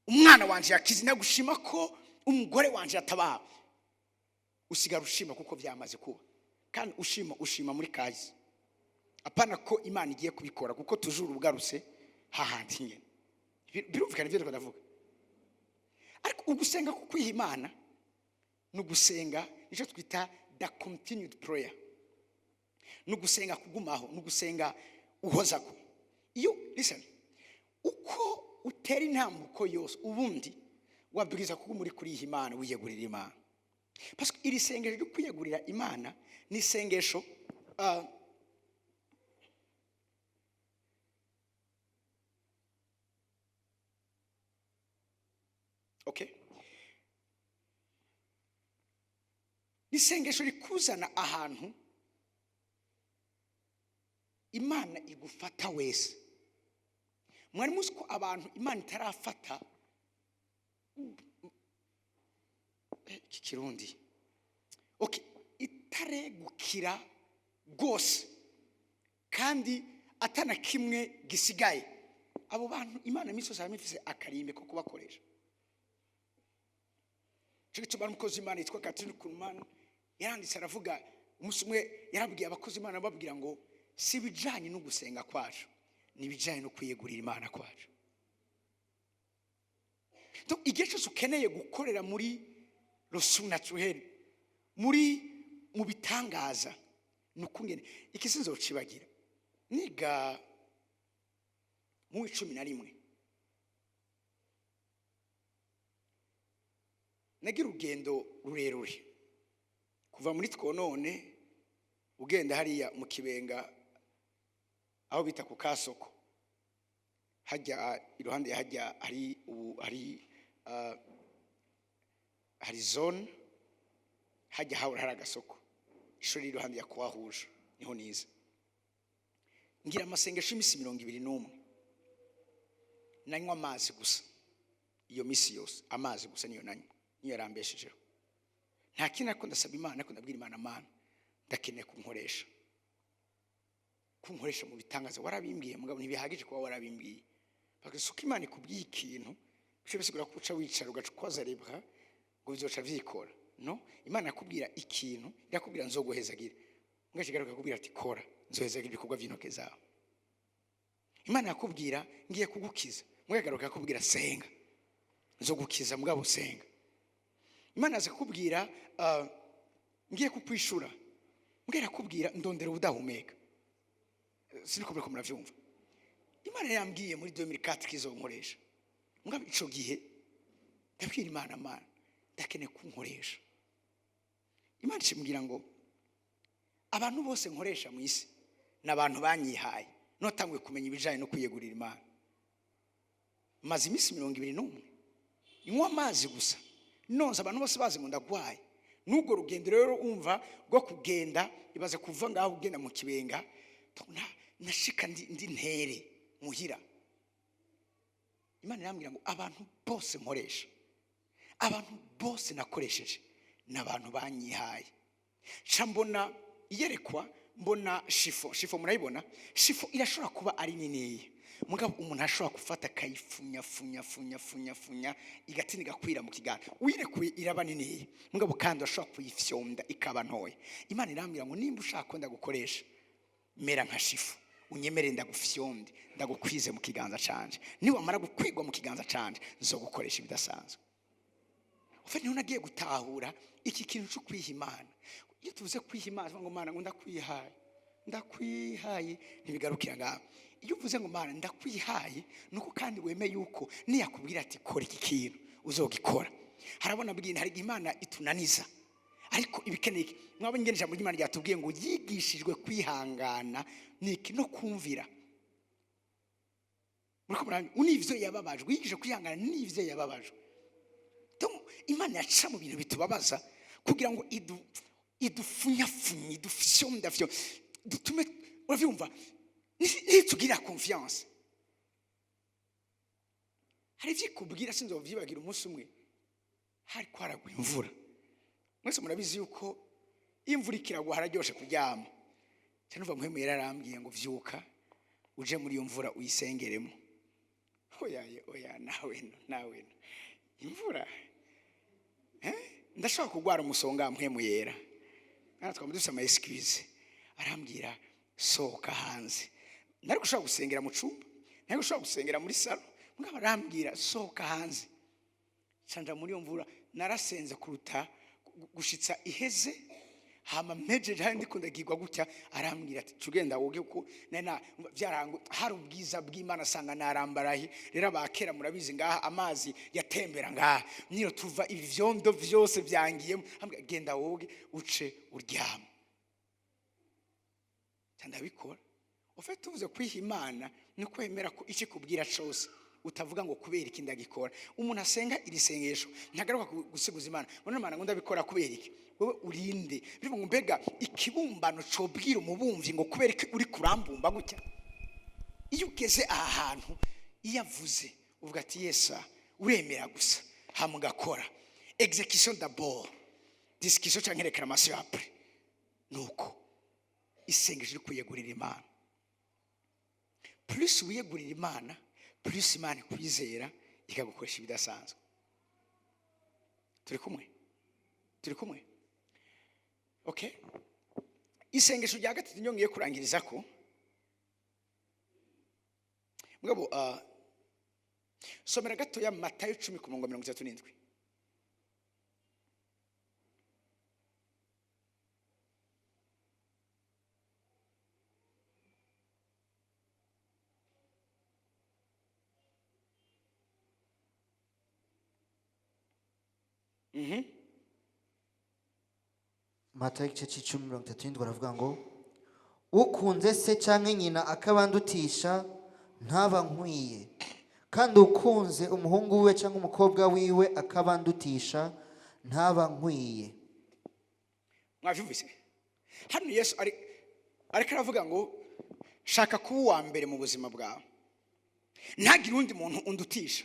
umwana wanje yakize, ndagushima ko umugore wanje yatabawe. Usigara ushima kuko byamaze kuba, kandi ushima muri kazi. Apana ko Imana igiye kubikora kuko tujuru ubugarutse hahandi nyene. Birumvikana ibyo ndavuga. Ariko ugusenga ko kwiha Imana nugusenga icyo twita the continued prayer. Nugusenga kugumaho, nugusenga uhozako. Iyo listen, uko utera intambuko yose ubundi wabwiriza kugumuri kuri Imana, wiyegurira Imana. Parce que iri sengesho ryo kwiyegurira Imana ni sengesho okay, isengesho rikuzana ahantu Imana igufata wese. Mwari muzi ko abantu Imana itarafata iki kirundi, okay, itaregukira gose kandi atana kimwe gisigaye. Abo bantu Imana misoza yamifise akarimbe ko kubakoresha. Cyo bamukozi Imana yitwa Catherine Kuhlman yaranditse aravuga, umunsi umwe yarabwiye abakozi Imana babwira ngo si bijanye no gusenga kwacu, ni bijanye no kwiyegurira Imana kwacu. Donc igihe cyose ukeneye gukorera muri rosunaturel, mu bitangaza, nukungene ikisinzo cibagira. Niga mu 11 nagira urugendo rurerure kuva muri Twonone ugenda hariya mu Kibenga aho bita ku Kasoko, hajya iruhande hajya hari zone, hajya hahora hari agasoko, ishuri iruhande ya kuhahuje niho nize. Ngira amasengesho y'imisi 21, nanywa amazi gusa. Iyo misi yose amazi gusa niyo nanywa, niyo yarambeshejeho. Nta kintu ariko ndasaba Imana, ko ndabwira Imana, Mana ndakeneye kunkoresha mu bitangaza warabimbwiye, mugabo ntibihagije kuba warabimbwiye. Bakisuka Imana ikubwiye ikintu cyo bisigura ko uca wicara ugacukoza rebwa ngo bizoca vyikora. No, Imana yakubwira ikintu, irakubwira nzoguhezagira, ngakigaruka kubwira ati kora, nzohezagira ibikorwa by'intoke zawe. Imana yakubwira ngiye kugukiza, ngakigaruka kubwira senga, nzogukiza mugabo senga. Imana aza kubwira ngiye kukwishura, ngera kubwira ndondera ubudahumeka. Siniko ko muravyumva. Imana yambwiye muri 2004 kizonkoresha, mugabo ico gihe ndabwira Imana, Mana ndakeneye kunkoresha. Imana ishimgira ngo abantu bose nkoresha mu isi n'abantu banyihaye, notangwe kumenya ibijanye no kwiyegurira Imana. Maze imisi 21 inywa amazi gusa, nonza abantu bose bazi ngo ndagwaye. Nubwo rugendo rero umva rwo kugenda, ibaze kuva ngaho ugenda mu Kibenga, nashika ndi ntere muhira. Imana irambwira ngo abantu bose nkoresha, abantu bose nakoresheje n'abantu banyihaye. Mbona iyerekwa, mbona shifo murayibona. Shifo irashobora kuba ari nini, mugabo umuntu ashobora gufata akayifunya igatini gakwira mu kiganza. Uyirekuye iraba nini, mugabo kandi ashobora kuyifyonda ikaba ntoya. Imana irambwira ngo nimba ushaka ko ndagukoresha, mera nka shifo, unyemere ndagufyonde, ndagukwize mu kiganza canje. Niwamara gukwigwa mu kiganza canje, nzogukoresha ibidasanzwe. Ufe niho nagiye gutahura iki kintu cyo kwiha Imana. Iyo tuvuze kwiha Imana ngo Mana ngo ndakwihaye ntibigarukira ngaho. Iyo uvuze ngo Mana ndakwihaye, nuko kandi wemeye yuko niyakubwira ati kora iki kintu uzogikora. Harabona bwina hari Imana itunaniza, ariko ibikeneye mwabo ngeneje mu Imana ryatubwiye ngo yigishijwe kwihangana niki no kumvira. Muriko murani univyo yababajwe, yigishije kwihangana nivyo yababajwe. Imana yaca mu bintu bitubabaza kugira ngo idufunyafunye, idufyondafyo, dutume uravyumva nitugira confiance. Hari vyikubwira sinzovyibagira umunsi umwe hari kwaragwa imvura. Mwese murabizi yuko imvura ikiragwa hararyoshe kuryama. Cyane mpemu yararambwiye ngo vyuka uje muri iyo mvura uyisengeremo. Oya nawe imvura ndashaka kugwara umusonga mpemu yera. Twamuduse ama excuse, arambwira soka hanze. Nari gushaka gusengera mu cumba, nari gushaka gusengera muri salo, mugabo arambwira soka hanze. Canja muri iyo mvura narasenze kuruta gushitsa iheze. Hama mejeje handi kundagirwa gutya, arambwira ati tugenda woge uko nena byarango hari ubwiza bw'Imana sanga narambarahi. Rero abakera murabizi ngaha amazi yatembera ngaha, niyo tuva ivyondo vyose byangiyemo, genda woge uce uryama. Cyandabikora ufite tuvuze kwiha Imana ni kwemera ko iki kubwira cyose utavuga ngo kubera iki ndagikora. Umuntu asenga iri sengesho ntagaruka gusiguza Imana, none Imana ngo ndabikora kubera iki. Wewe urinde bivuga ngo mbega ikibumbano cobwira umubumvi ngo kubera iki uri kurambumba gutya. Iyo ugeze aha hantu iyavuze uvuga ati Yesa uremera gusa hamugakora. Execution d'abord, discussion cyangwa réclamation après. Nuko isengesho ryo kuyegurira Imana. Plus uyegurira Imana, plus Imana kwizera ikagukoresha ibidasanzwe. Turi kumwe? Okay? Isengesho rya gatatu nyongeye kurangiriza ko mugabo somera gato ya Matayo 10:37. Matayo igice c'icumi 37 baravuga ngo ukunze se canke nyina akabandutisha ntaba nkwiye, kandi ukunze umuhungu wiwe canke umukobwa wiwe akabandutisha ntaba nkwiye. Mwavyumvise? Hano Yesu ariko aravuga ngo shaka kuba uwa mbere mu buzima bwawe, ntagire undi muntu undutisha.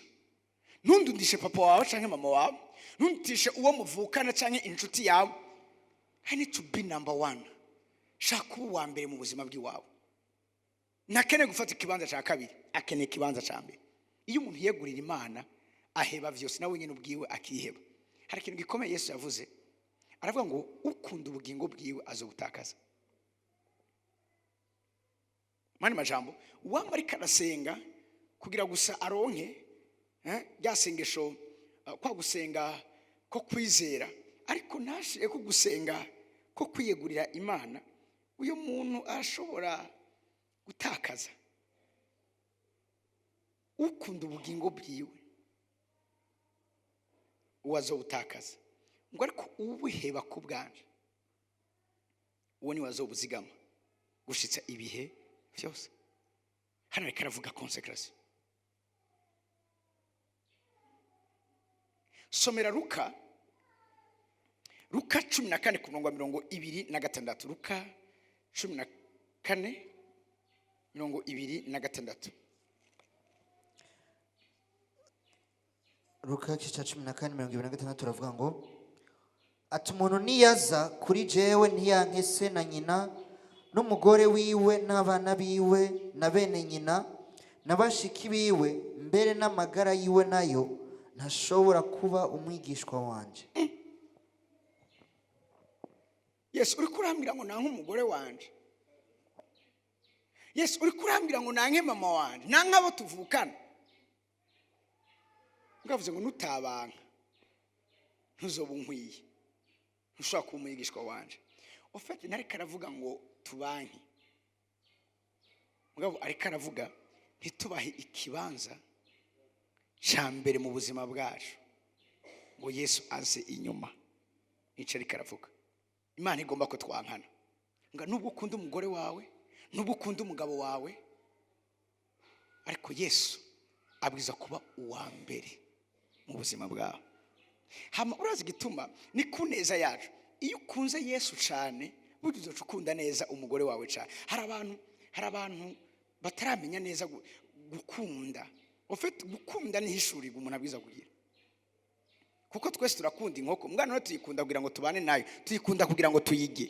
Ntundundishe papa wawe canke mama wawe, ntundutishe uwo muvukana canke inshuti yawe. I need to be number one. Shaka kuba uwa mbere mu buzima bw'iwawe. Ntakene gufata ikibanza cya kabiri, akeneye ikibanza cya mbere. Iyo umuntu yegurira Imana aheba vyose, nawe nyine ubwiwe akiheba. Hari ikintu gikomeye Yesu yavuze, aravuga ngo ukunda ubugingo bwiwe azobutakaza. Mani majambo, uwamba ariko arasenga kugira gusa aronke ryasengesho kwa gusenga ko kwizera, ariko ntashiye ko gusenga ko kwiyegurira Imana, uyo muntu ashobora gutakaza. Ukunda ubugingo bwiwe uwazobutakaza, ngo ariko ubuheba ku bwanje uwo ni wazobuzigama gushitsa ibihe byose. Hano ariko aravuga consecration. Somera Luka 14 ku murongo wa 26. Luka 14 mirongo 26. Luka igice ca 14 mirongo 26 turavuga ngo ati umuntu niyaza kuri jewe ntiyanke se na nyina n'umugore wiwe n'abana biwe na bene nyina n'abashiki biwe mbere n'amagara yiwe nayo ntashobora kuba umwigishwa wanje. Yesu uri kurambira ngo nanke umugore wanje. Yesu uri kurambira ngo nanke mama wanje, nanke abo tuvukana. Ngavuze ngo nutabanka ntuzoba unkwiye, ntushobora kuba umwigishwa wanje. Ofete nariko aravuga ngo tubanki, mugabo ariko aravuga ntitubahe ikibanza cya mbere mu buzima bwacu ngo Yesu aze inyuma. Nico ariko aravuga. Imana igomba ko twankana, nga nubwo ukunda umugore wawe, nubwo ukunda umugabo wawe, ariko Yesu abwiza kuba uwa mbere mu buzima bwawe. Hama urazi gituma ni kuneza yacu. Iyo ukunze Yesu cyane buryo uzocukunda neza umugore wawe cyane. Hari abantu bataramenya neza gukunda. Ofite gukunda ni hishurirwa umuntu abwiza kugira. Kuko twese turakunda inkoko, mwana we tuyikunda kugira ngo tubane nayo, tuyikunda kugira ngo tuyige.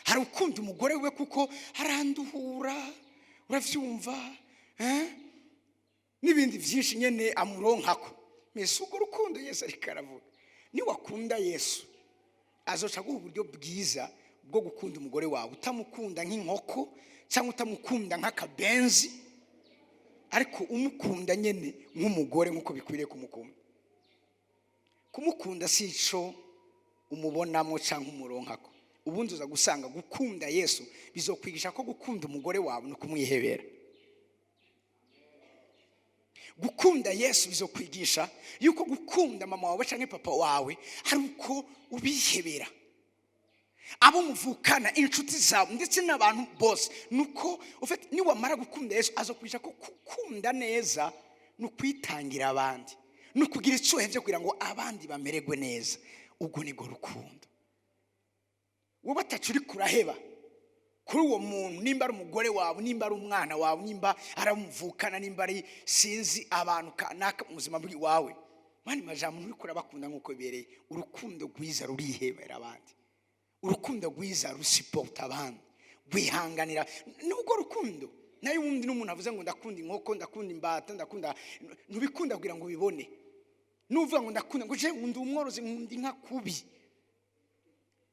Hari ukunda umugore we kuko haranduhura, uravyumva, n'ibindi byinshi nyene amuronkako. Mbese ubwo rukundo Yesu ariko aravuga, ni wakunda Yesu azoca guha uburyo bwiza bwo gukunda umugore wawe, utamukunda nk'inkoko cyangwa utamukunda nk'akabenzi, ariko umukunda nyene nk'umugore nkuko bikwiriye kumukunda. Kumukunda sico umubonamo cyangwa umuronkako. Ubundi uza gusanga gukunda Yesu bizokwigisha ko gukunda umugore wawe no kumwihebera. Gukunda Yesu bizokwigisha yuko gukunda mama wawe canke papa wawe hari uko ubihebera. Abo muvukana, inshuti zawe ndetse n'abantu bose, nuko ufite ni wamara gukunda Yesu azokwigisha ko gukunda neza no kwitangira abandi, no kugira icyohe byo kugira ngo abandi bamererwe neza. Ubwo nibwo rukundo. Wowe batacuri kuraheba kuri uwo muntu, nimba ari umugore wawe, nimba ari umwana wawe, nimba aramuvukana, nimba ari sinzi abantu kanaka mu buzima bw'iwawe, mani majambo uri kurabakunda nkuko bereye. Urukundo rwiza rurihebera abandi, urukundo rwiza rusipota abandi, rwihanganira. Nubwo rukundo nayo ubundi n'umuntu avuze ngo ndakunda inkoko, ndakunda imbata, ndakunda, ntubikunda kugira ngo ubibone. Nuvuga ngo ndakunda ngo je ndi umworozi, nkunda inka kubi,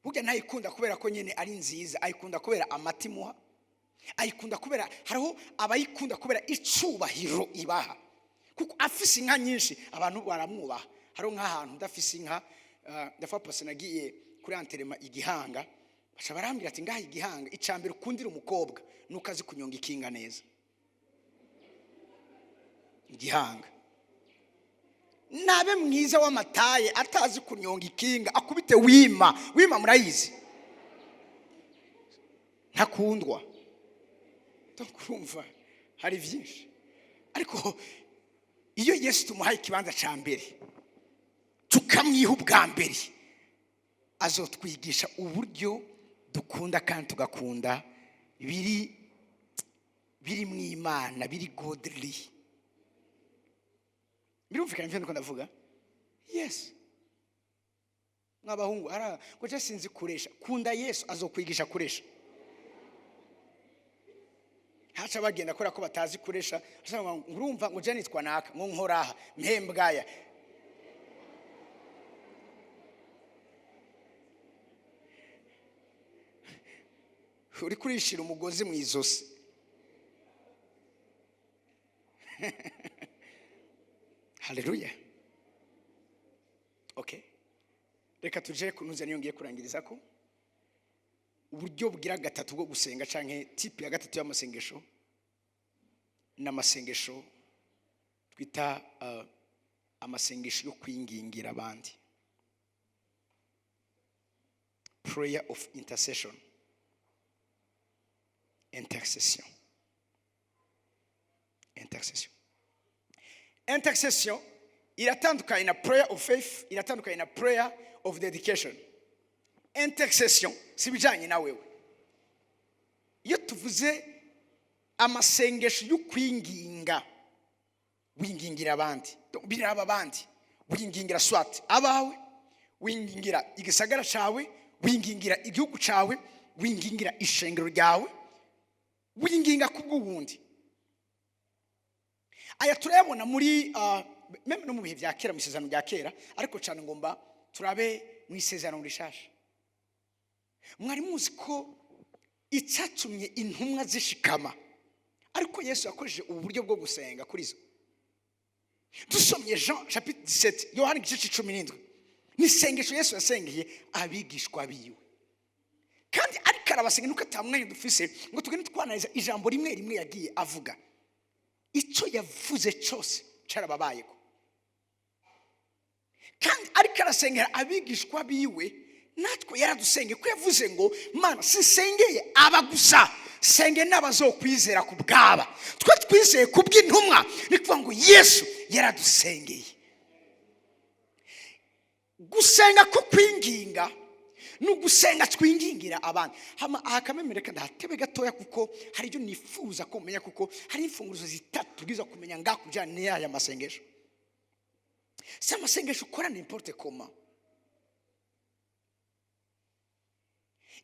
burya ntayikunda kubera ko nyene ari nziza, ayikunda kubera amatimuha, ayikunda kubera hariho abayikunda kubera icubahiro ibaha. Kuko afise inka nyinshi abantu baramwubaha. Hariho nk'ahantu ndafise inka, ndafa pase nagiye kuri anterema Igihanga, baca barambira ati ngaha Igihanga icambere ukundira umukobwa nuko azi kunyonga ikinga neza. Igihanga nabe mwiza w'amataye atazi kunyonga ikinga akubite wima murayizi ntakundwa. Tukumva hari byinshi, ariko iyo Yesu tumuhaye ikibanza cya mbere tukamwiha ubwa mbere, azotwigisha uburyo dukunda kandi tugakunda biri mu Imana, biri godly. Birumvikana ibyo ndiko ndavuga? Yes. Mwabahungu ngo je sinzi kuresha, kunda Yesu azokwigisha kuresha. Haca bagenda kora ko batazi kuresha, urumva ngo je nitwa naka ngo nkoraha mpembwaya. Uri kurishira umugozi mu izosi. Haleluya. Okay. Reka tuje kunuza niyo ngiye kurangiriza ko uburyo bwira gatatu bwo gusenga canke type ya gatatu y'amasengesho n'amasengesho twita amasengesho yo kwingingira abandi. Prayer of intercession. Intercession. Iratandukanye na prayer of faith, iratandukanye na prayer of dedication. Intercession sibijanye na wewe. Iyo tuvuze amasengesho yo kwinginga, wingingira abandi, biraba abandi, wingingira swat abawe, wingingira igisagara cawe, wingingira igihugu cawe, wingingira ishengero ryawe, winginga kubw'ubundi. Aya turayabona muri meme no mu bihe bya kera, mu isezerano rya kera, ariko cyane ngomba turabe mu isezerano rishasha. Mwari muzi ko icyatumye intumwa zishikama, ariko Yesu yakoresheje uburyo bwo gusenga kuri zo. Dusomye Jean chapitre 17, Yohana igice 17, ni sengesho Yesu yasengeye abigishwa biwe. Kandi ariko arabasenga nuko atamwanya dufise ngo tugende twanariza ijambo rimwe rimwe yagiye avuga. Icyo yavuze cyose cyarababayeko. Kandi ariko arasengera abigishwa biwe, natwe yaradusengeye ko yavuze ngo Mana sisengeye aba gusa, senge n'abazokwizera ku bwaba. Twe twizeye ku bw'intumwa, nikuvuga ngo Yesu yaradusengeye. Gusenga ko kwinginga nugusenga twingingira abandi. Akamemereka ndatebe gatoya kuko hari ibyo nifuza kumenya, kuko hari imfunguzo zitatu bwiza kumenya ngakujana n'aya masengesho. Si amasengesho ukora n'importe comment.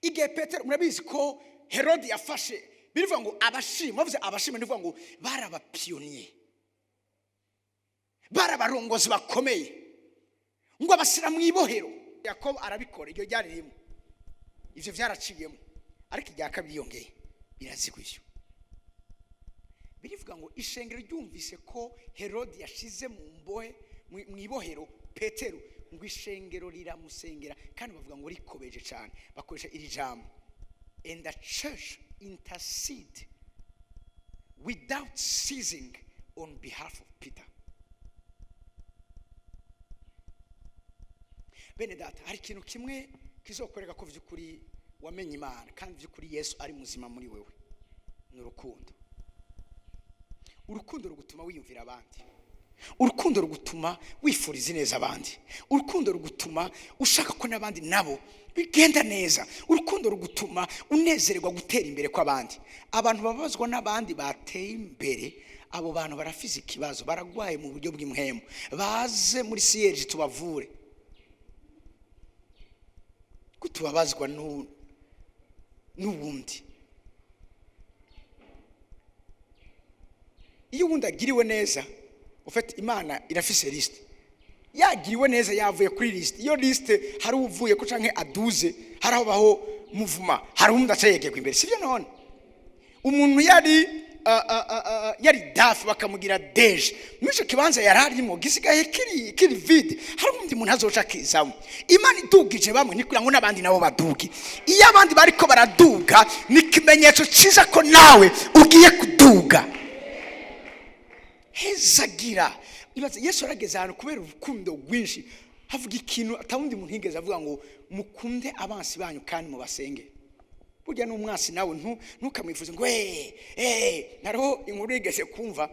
Igihe Petero, murabizi ko Herode yafashe, birivuga ngo abashima, bavuze abashima ndivuga ngo baraba pionnier, barabarongozi bakomeye, ngo abasira mu ibohero. Yakobo arabikora, iryo ryari rimwe, ivyo vyaraciyemo, ariko irya kabiri yongeye biraziguye. Birivuga ngo ishengero ryumvise ko Herode yashize mu ibohero Petero, ngo ishengero riramusengera, kandi bavuga ngo rikobeje cyane, bakoresha iri jambo, and the church intercede without ceasing on behalf of Peter. Bene data, hari ikintu kimwe kizokwereka ko vy'ukuri wamenye Imana kandi vy'ukuri Yesu ari muzima muri wewe, ni urukundo. Urukundo rugutuma wiyumvira abandi, urukundo rugutuma wifuriza neza abandi, urukundo rugutuma ushaka ko n'abandi nabo bigenda neza, urukundo rugutuma unezererwa gutera imbere kw'abandi. Abantu babazwa n'abandi bateye imbere, abo bantu barafize ikibazo, baragwaye mu buryo bw'imhemu, baze muri siyeje tubavure. Kutubabazwa n'ubundi, iyo ubundi agiriwe neza, ufite Imana irafise liste, yagiriwe neza yavuye kuri liste. Iyo liste hari uvuye ko canke aduze, hari aho baho muvuma, hari umuntu acayegekwa imbere, sivyo? None umuntu yari dafi bakamugira deje, mwisho kibanza yararimo gisigaye kiri vide, hari undi muntu azoca kizamo. Imana idugije bamwe ni kugira ngo n'abandi nabo baduge. Iyo abandi bariko baraduga, ni kimenyetso ciza ko nawe ugiye kuduga. Hezagira ibaze Yesu arageze ahantu kubera urukundo rwinshi havuga ikintu atawundi muntu yigeze avuga ngo mukunde abansi banyu kandi mubasenge. Burya n'umwasi nawe ntukamwifuze ngo nariho inkuru yigeze kumva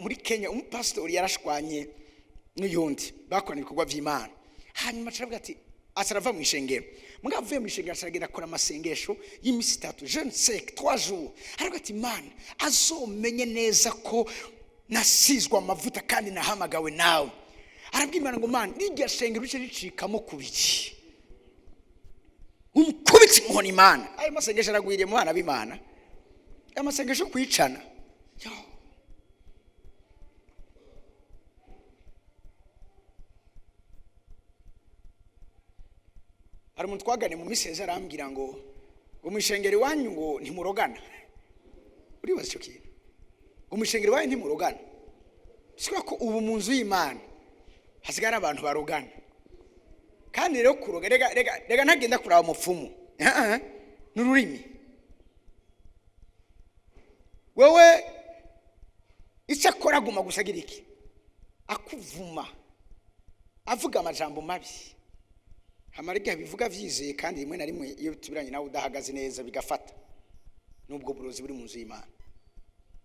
muri Kenya umupastori yarashwanye n'uyundi bakora ibikorwa by'Imana, hanyuma aravuga ati asarava mu ishengero, mugabo avuye mu ishengero aragenda akora amasengesho y'imisi 3 je ne sais 3 jours, aravuga ati Imana azomenye neza ko nasizwa amavuta kandi nahamagawe nawe. Arabwira Imana ngo Mana n'irya shengero bice ricikamo kubiki umukubitsi muhona Imana. Ayo masengesho aragwiriye mu bana b'Imana, amasengesho kwicana. Hari umuntu twagane mu miseze arambwira ngo umishengeri wanyu ngo ntimurogana. Uribaza icyo kintu? Umishengeri wanyu ntimurogana. Siko ko ubu mu nzu y'Imana hasigara abantu barogana. Kandi rero kuroga rega ntagenda kuraba umupfumu. N'ururimi. Wewe icyo akora guma gusagira iki? Akuvuma. Avuga amajambo mabi. Hamariga bivuga vyizeye kandi rimwe na rimwe iyo tubiranye nawe udahagaze neza bigafata. Nubwo burozi buri mu nzu y'Imana.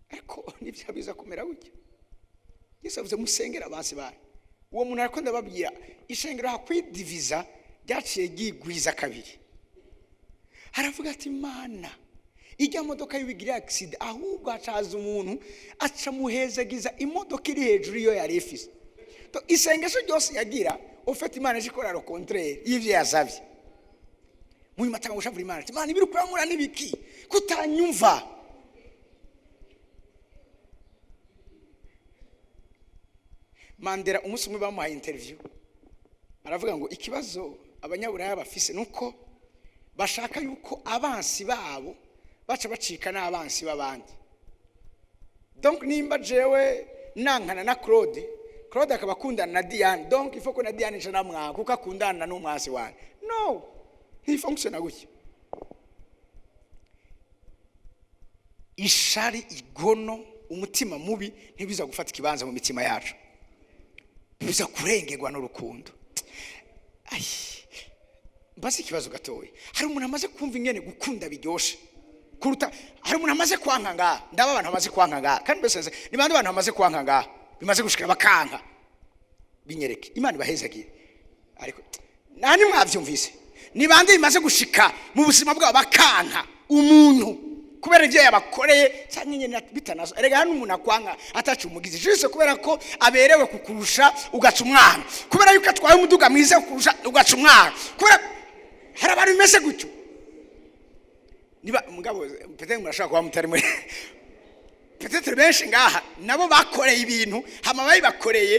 Ariko nibyo biza kumera gutya. Yesu avuze musengera abansi banyu. Uwo muntu ariko ndababwira ishengero hakwidiviza ryaciye gigwiza kabiri. Haravuga ati Imana ijya modoka y'ubigira accident ahubwo acaza umuntu aca muhezagiza imodoka iri hejuru iyo yari ifise. To isengesho ryose yagira ofete Imana ikora ro contraire y'ivyo yazavye. Muri matanga gushavura Imana ati Imana ibiri kuramura nibiki kutanyumva. Mandela umunsi umwe bamuhaye interview aravuga ngo ikibazo abanyaburaya bafise nuko bashaka yuko abansi babo baca bacika n'abansi babandi. Donc nimba jewe nankana na Claude akaba akundana na Diane, donc il faut que na Diane je namwa kuko akundana n'umwasi wane. No, he functiona gutyo. Ishari igono umutima mubi ntibiza gufata ikibanza mu mitima yacu. Biza kurengerwa n'urukundo. Basi ikibazo gatoye. Hari umuntu amaze kumva ingene gukunda biryoshe. Kuruta hari umuntu amaze kwankanga. Ndaba abantu amaze kwankanga. Kandi bese ni bande abantu amaze kwankanga. Bimaze gushikira bakanka. Binyereke. Imana ibahezagire. Ariko nani mwavyumvise? Ni bande bimaze gushika mu buzima bwabo bakanka umuntu. Kubera ivyo yabakoreye cyangwa nyene bitanazo. Erega hano umuntu akwanga atacu umugizi. Jise kubera ko aberewe kukurusha ugaca umwana. Kubera yuko atwaye umuduga mwiza kukurusha ugaca umwana. Kubera hari abantu bimeze gutyo. Niba mugabo peut-être murashaka kuba mutari muri peut-être benshi ngaha nabo bakoreye ibintu hama bayibakoreye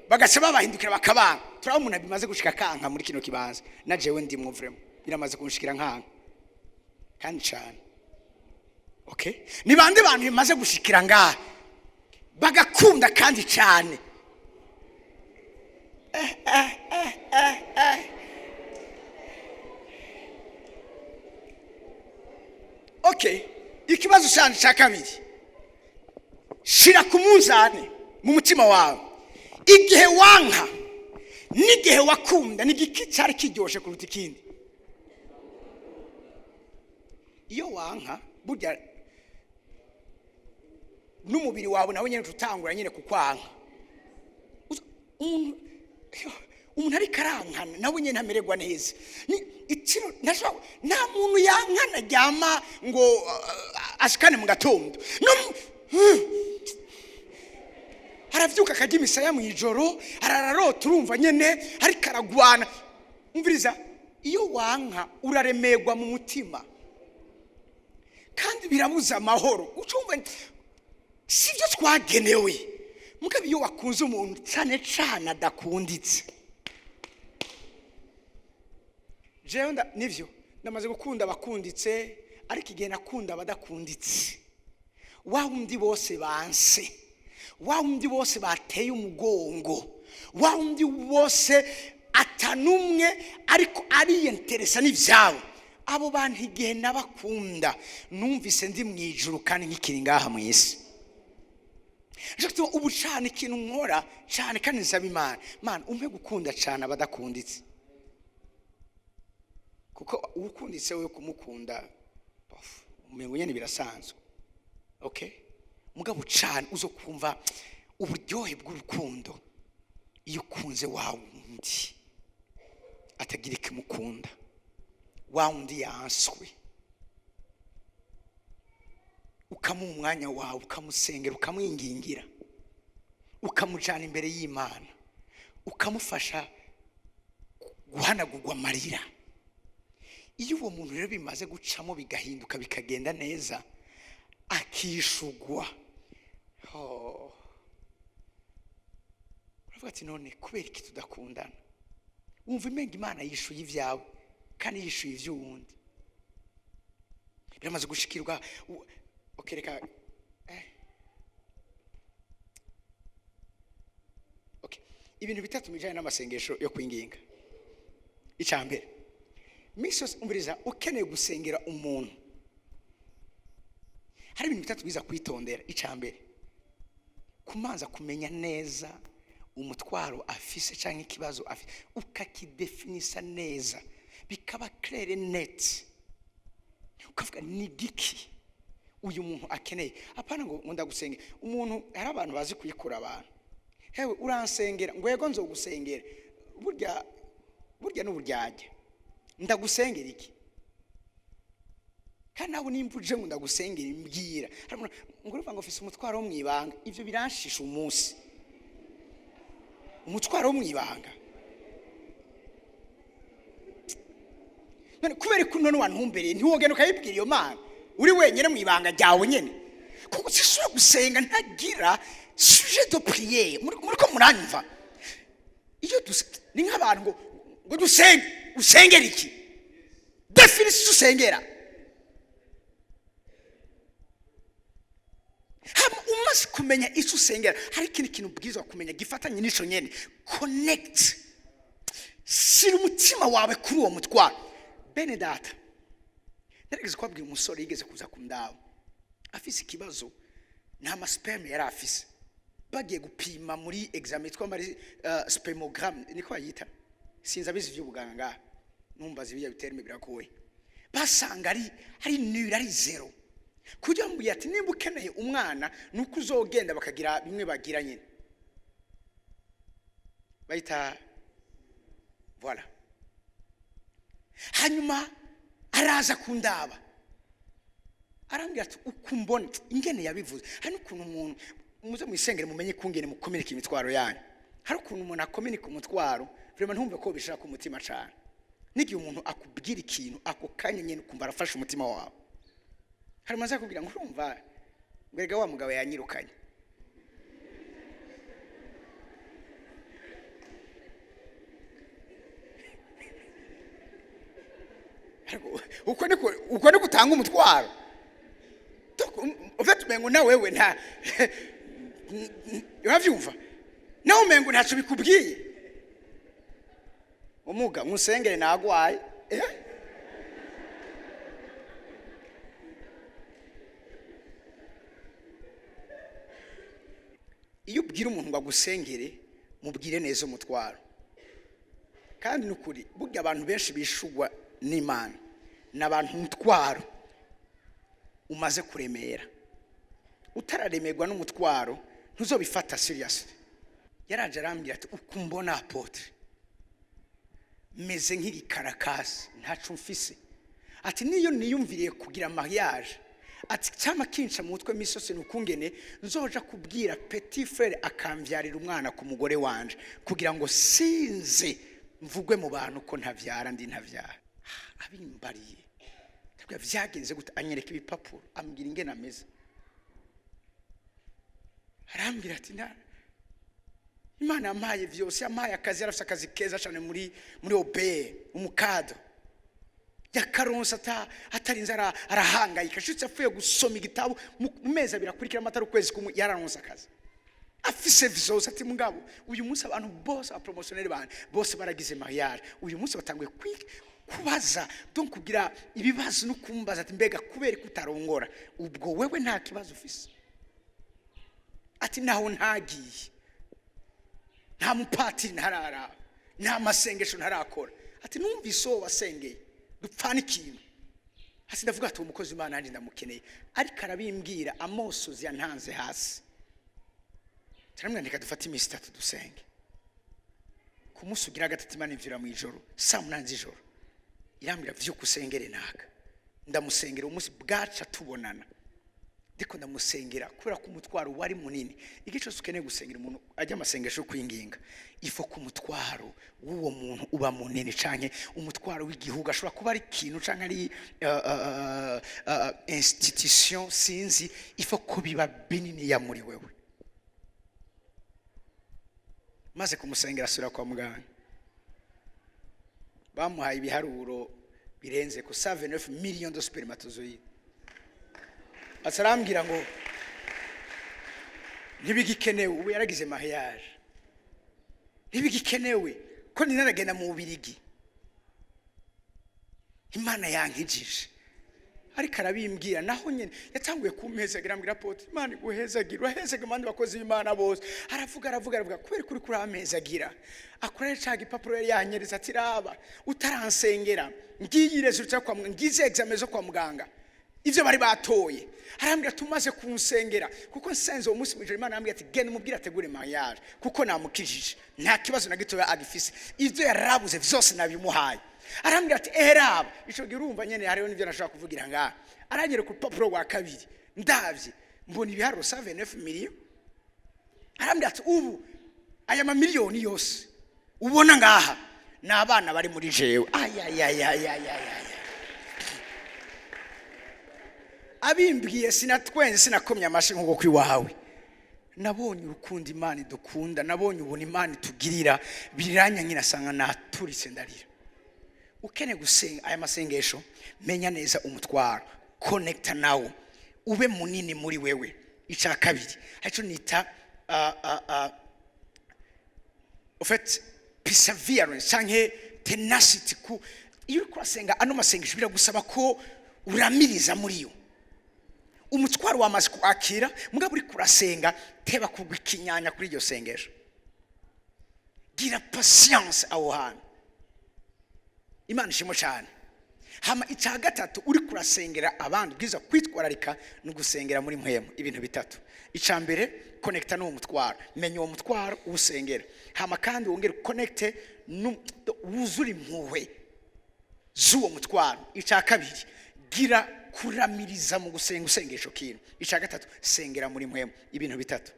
bagaca babahindukira bakabanga. Turaba umuntu bimaze gushika kanka muri kino kibanza. Na jewe ndimwo vraiment biramaze kunshikira nkanka. Kandi cyane. Okay? Ni bande bantu bimaze gushikira ngaha bagakunda kandi cyane. Okay, ikibazo cyane cya kabiri. Shira ku munzani mu mutima wawe. Igihe wanka n'igihe wakunda n'igiki cyari kiryoshe kuruta ikindi. Iyo wanka burya n'umubiri wawe nawe nyene tutangura nyene kukwanka. Umuntu ari karankana nawe nyene amererwa neza. Ni itino nasho nta muntu yankana ryama ngo ashikane mu gatondo. Haravyuka kajya imisaya mu ijoro, arararota urumva nyene ari karagwana. Umviriza iyo wanka uraremerwa mu mutima. Kandi birabuza amahoro. Ucumva sivyo twagenewe. Mugabe iyo wakunze umuntu cyane cyane adakunditse. Jewe nivyo ndamaze gukunda bakunditse ariko igihe nakunda badakunditse. Wa wundi bose banse. Wa wundi bose bateye umugongo. Wa wundi bose atanumwe ariko ari interesa n'ivyawe. Abo bantu igihe nabakunda numvise ndi mwijuru kandi nkikiri ngaha mu isi. Nshaka ubu cyane ikintu nkora cyane kandi nsaba Imana umpe gukunda cyane abadakunditse, kuko ukunditse we kumukunda umengo nyene birasanzwe. Okay, mugabo cyane uzo kumva uburyohe bw'urukundo iyo ukunze wa wundi atagira ikimukunda, wa wundi yanswe, ukamuha umwanya wawe, ukamusengera, ukamwingingira, ukamujana imbere y'Imana, ukamufasha guhanagurwa amarira. Iyo uwo muntu rero bimaze gucamo bigahinduka bikagenda neza, akishugwa, uravuga ati none kubera iki tudakundana? Wumva imenga Imana yishuye ibyawe kandi yishuye iby'uwundi. Biramaze gushikirwa. Okay, reka okay, ibintu bitatu bijanye n'amasengesho yo kwinginga. Icambere, misos umbiriza ukeneye gusengera umuntu, hari ibintu bitatu biza kwitondera. Icambere, kumanza kumenya neza umutwaro afise canke ikibazo afise, ukakidefinisa neza bikaba clair net, ukavuga ni giki uyu muntu akeneye. Apana ngo ndagusengera umuntu, hari abantu bazi kuyikura abantu, hewe uransengera ngo yego nzogusengera, burya n'uburyajya, ndagusengera iki? Kandi nawe nimba uje ngo ndagusengera imbwira, ngo uruvuga ngo ufise umutwaro wo mwibanga, ivyo biranshisha umunsi. Umutwaro wo mwibanga none kubera ko none wantumbereye ntiwogenda ukayibwira iyo Mana uri wenyine mwibanga ryawe nyene, kuko sishobora gusenga ntagira sujet de prière. Muriko muranyumva? Iyo ni nk'abantu ngo usengera iki? Definisi usengera. Umaze kumenya icyo usengera, hari ikintu ubwirizwa kumenya gifatanye n'ico nyene. Connect, shyira umutima wawe kuri uwo mutwaro. Bene data, narigeze kwabwira umusore yigeze kuza kundaho afise ikibazo, nta masperme yari afise. Bagiye gupima muri examen yitwa mari spermogram, niko yita, sinzi abizi by'ubuganga, numbaza ibiya biterme biragoye. Basanga ari nul, ari zero. Kugira ngo yati nimba ukeneye umwana nuko uzogenda bakagira bimwe bagira nyine bayita voilà. Hanyuma araza kundaba arambwira ati ukumbona ingene yabivuze, hari ukuntu umuntu muze mwisengere mumenye kungene mukomereka imitwaro yanyu. Hari ukuntu umuntu akomereka umutwaro vraiment ntumve ko bishaka ku mutima cyane. Nigiye umuntu akubwira ikintu ako kanya nyene ukumva arafasha umutima wawe. Hari maze kubwira ngo urumva ngwega wa mugabo yanyirukanye, uko ni gutanga umutwaro. Ufite umengo na wewe nta uravyumva, nawe umengo ntaco bikubwiye. Umuga musengere nagwaye iyo ubwira umuntu ngo agusengere mubwire neza umutwaro. Kandi nukuri burya abantu benshi bishugwa n'Imana n'abantu umutwaro umaze kuremera. Utararemerwa n'umutwaro ntuzobifata seriously. Yaraje arambwira ati ukumbona apotre meze nk'irikarakasi ntacu mfise, ati niyo niyumviriye kugira mariage, ati cyama kinca mu mutwe misose nukungene nzoja kubwira petit frère akamvyarira umwana ku mugore wanje kugira ngo sinze mvugwe mu bantu ko ntavyara ndi ntavyara. Abimbariye tubwa vyagenze gute, anyereka ibipapuro ambwira ingene ameze. Arambwira ati Imana yampaye vyose, yampaye akazi, yarafise akazi keza cyane muri Uburyo umukado yakaronsa atarinze arahangayika. Shitse afuye gusoma igitabo mu mezi abiri akurikira amatara ukwezi kumwe yararonsa akazi. Afise vyose ati mugabo uyu munsi abantu bose apromotionnaire bane bose baragize mariage, uyu munsi batanguye kubaza donc kugira ibibazo no kumbaza ati mbega kubera kutarongora ubwo wewe nta kibazo ufise. ati naho ntagiye nta mupatiri ntarara nta masengesho ntarakora ati numvise uwo wasengeye dupfana ikintu hasi ndavuga ati umukozi w'Imana nanjye ndamukeneye ariko arabimbwira amosozi yantanze hasi taramwandika dufate iminsi 3 dusenge kumusugira gatatu Imana imvira mu ijoro saa 8 z'ijoro irambira vyuko usengere naga ndamusengera umunsi bwaca tubonana ndiko ndamusengera kubera ko umutwaro wari munini igice ukeneye gusengera umuntu ajya amasengesho kwinginga ifo ku mutwaro w'uwo muntu uba munini canke umutwaro w'igihugu ashobora kuba ari ikintu canke ari institution sinzi ifo ko biba binini ya muri wewe maze kumusengera asura kwa muganga bamuhaye ibiharuro birenze ku 79 millions de spermatozoïdes asarambira ngo ntibigikenewe ubu yaragize mariage ntibigikenewe ko ninaragenda mu Ubirigi Imana yankijije ariko arabimbwira naho nyene yatanguye kumpezagira ambwira pote Imana iguhezagira urahezega mandi bakozi b'Imana bose aravuga kubera kuri ampezagira akorera cyaga ipapuro yari yanyereza ati raba utaransengera ngiyi resultat kwa muganga ngize examen zo kwa muganga ivyo bari batoye arambwira tumaze kunsengera kuko nsenze uwo munsi mwijoro Imana arambwira ati genda mubwira ategure mariage kuko namukijije nta kibazo na gitoya agifise ivyo yarabuze vyose nabimuhaye arambwira ati raba ico girumva nyene hariho nivyo nashaka kuvugira ngaha aranyere ku papuro wa kabiri ndavye mbona ibiharuro 79 millions arambwira ati ubu aya mamiliyoni yose ubona ngaha n'abana bari muri jewe abimbwiye sinatwenze sinakomye amashi nkuko kwiwawe nabonye urukundo Imana idukunda nabonye ubuntu Imana itugirira biranya nyina sanga naturitse ndarira ukene gusenga aya masengesho menya neza umutwaro connecta nawo ube munini muri wewe ica kabiri haco nita en fait perseverance canke tenacity ku iyo kwasenga ano masengesho biragusaba ko uramiriza muri yo umutwaro wamaze kwakira mugabo uri kurasenga teba kugwa ikinyanya kuri iryo sengesho gira patience aho hantu Imana ishimo cyane hama icya gatatu uri kurasengera abandi bwiza kwitwararika no gusengera muri mpwemo ibintu bitatu icya mbere connecta no mutwaro menya uwo mutwaro usengera hama kandi wongere connecte wuzuri impuhwe z'uwo mutwaro icya kabiri gira kuramiriza mu gusenga usengesho kintu icya gatatu sengera muri mpwemo ibintu bitatu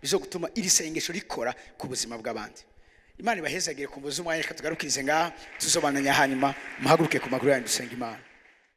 bizo gutuma iri sengesho rikora ku buzima bw'abandi Imana ibahezagire ku buzima mwanya katugarukirize ngaha tuzobananya hanyuma muhaguruke ku maguru yanyu dusenga Imana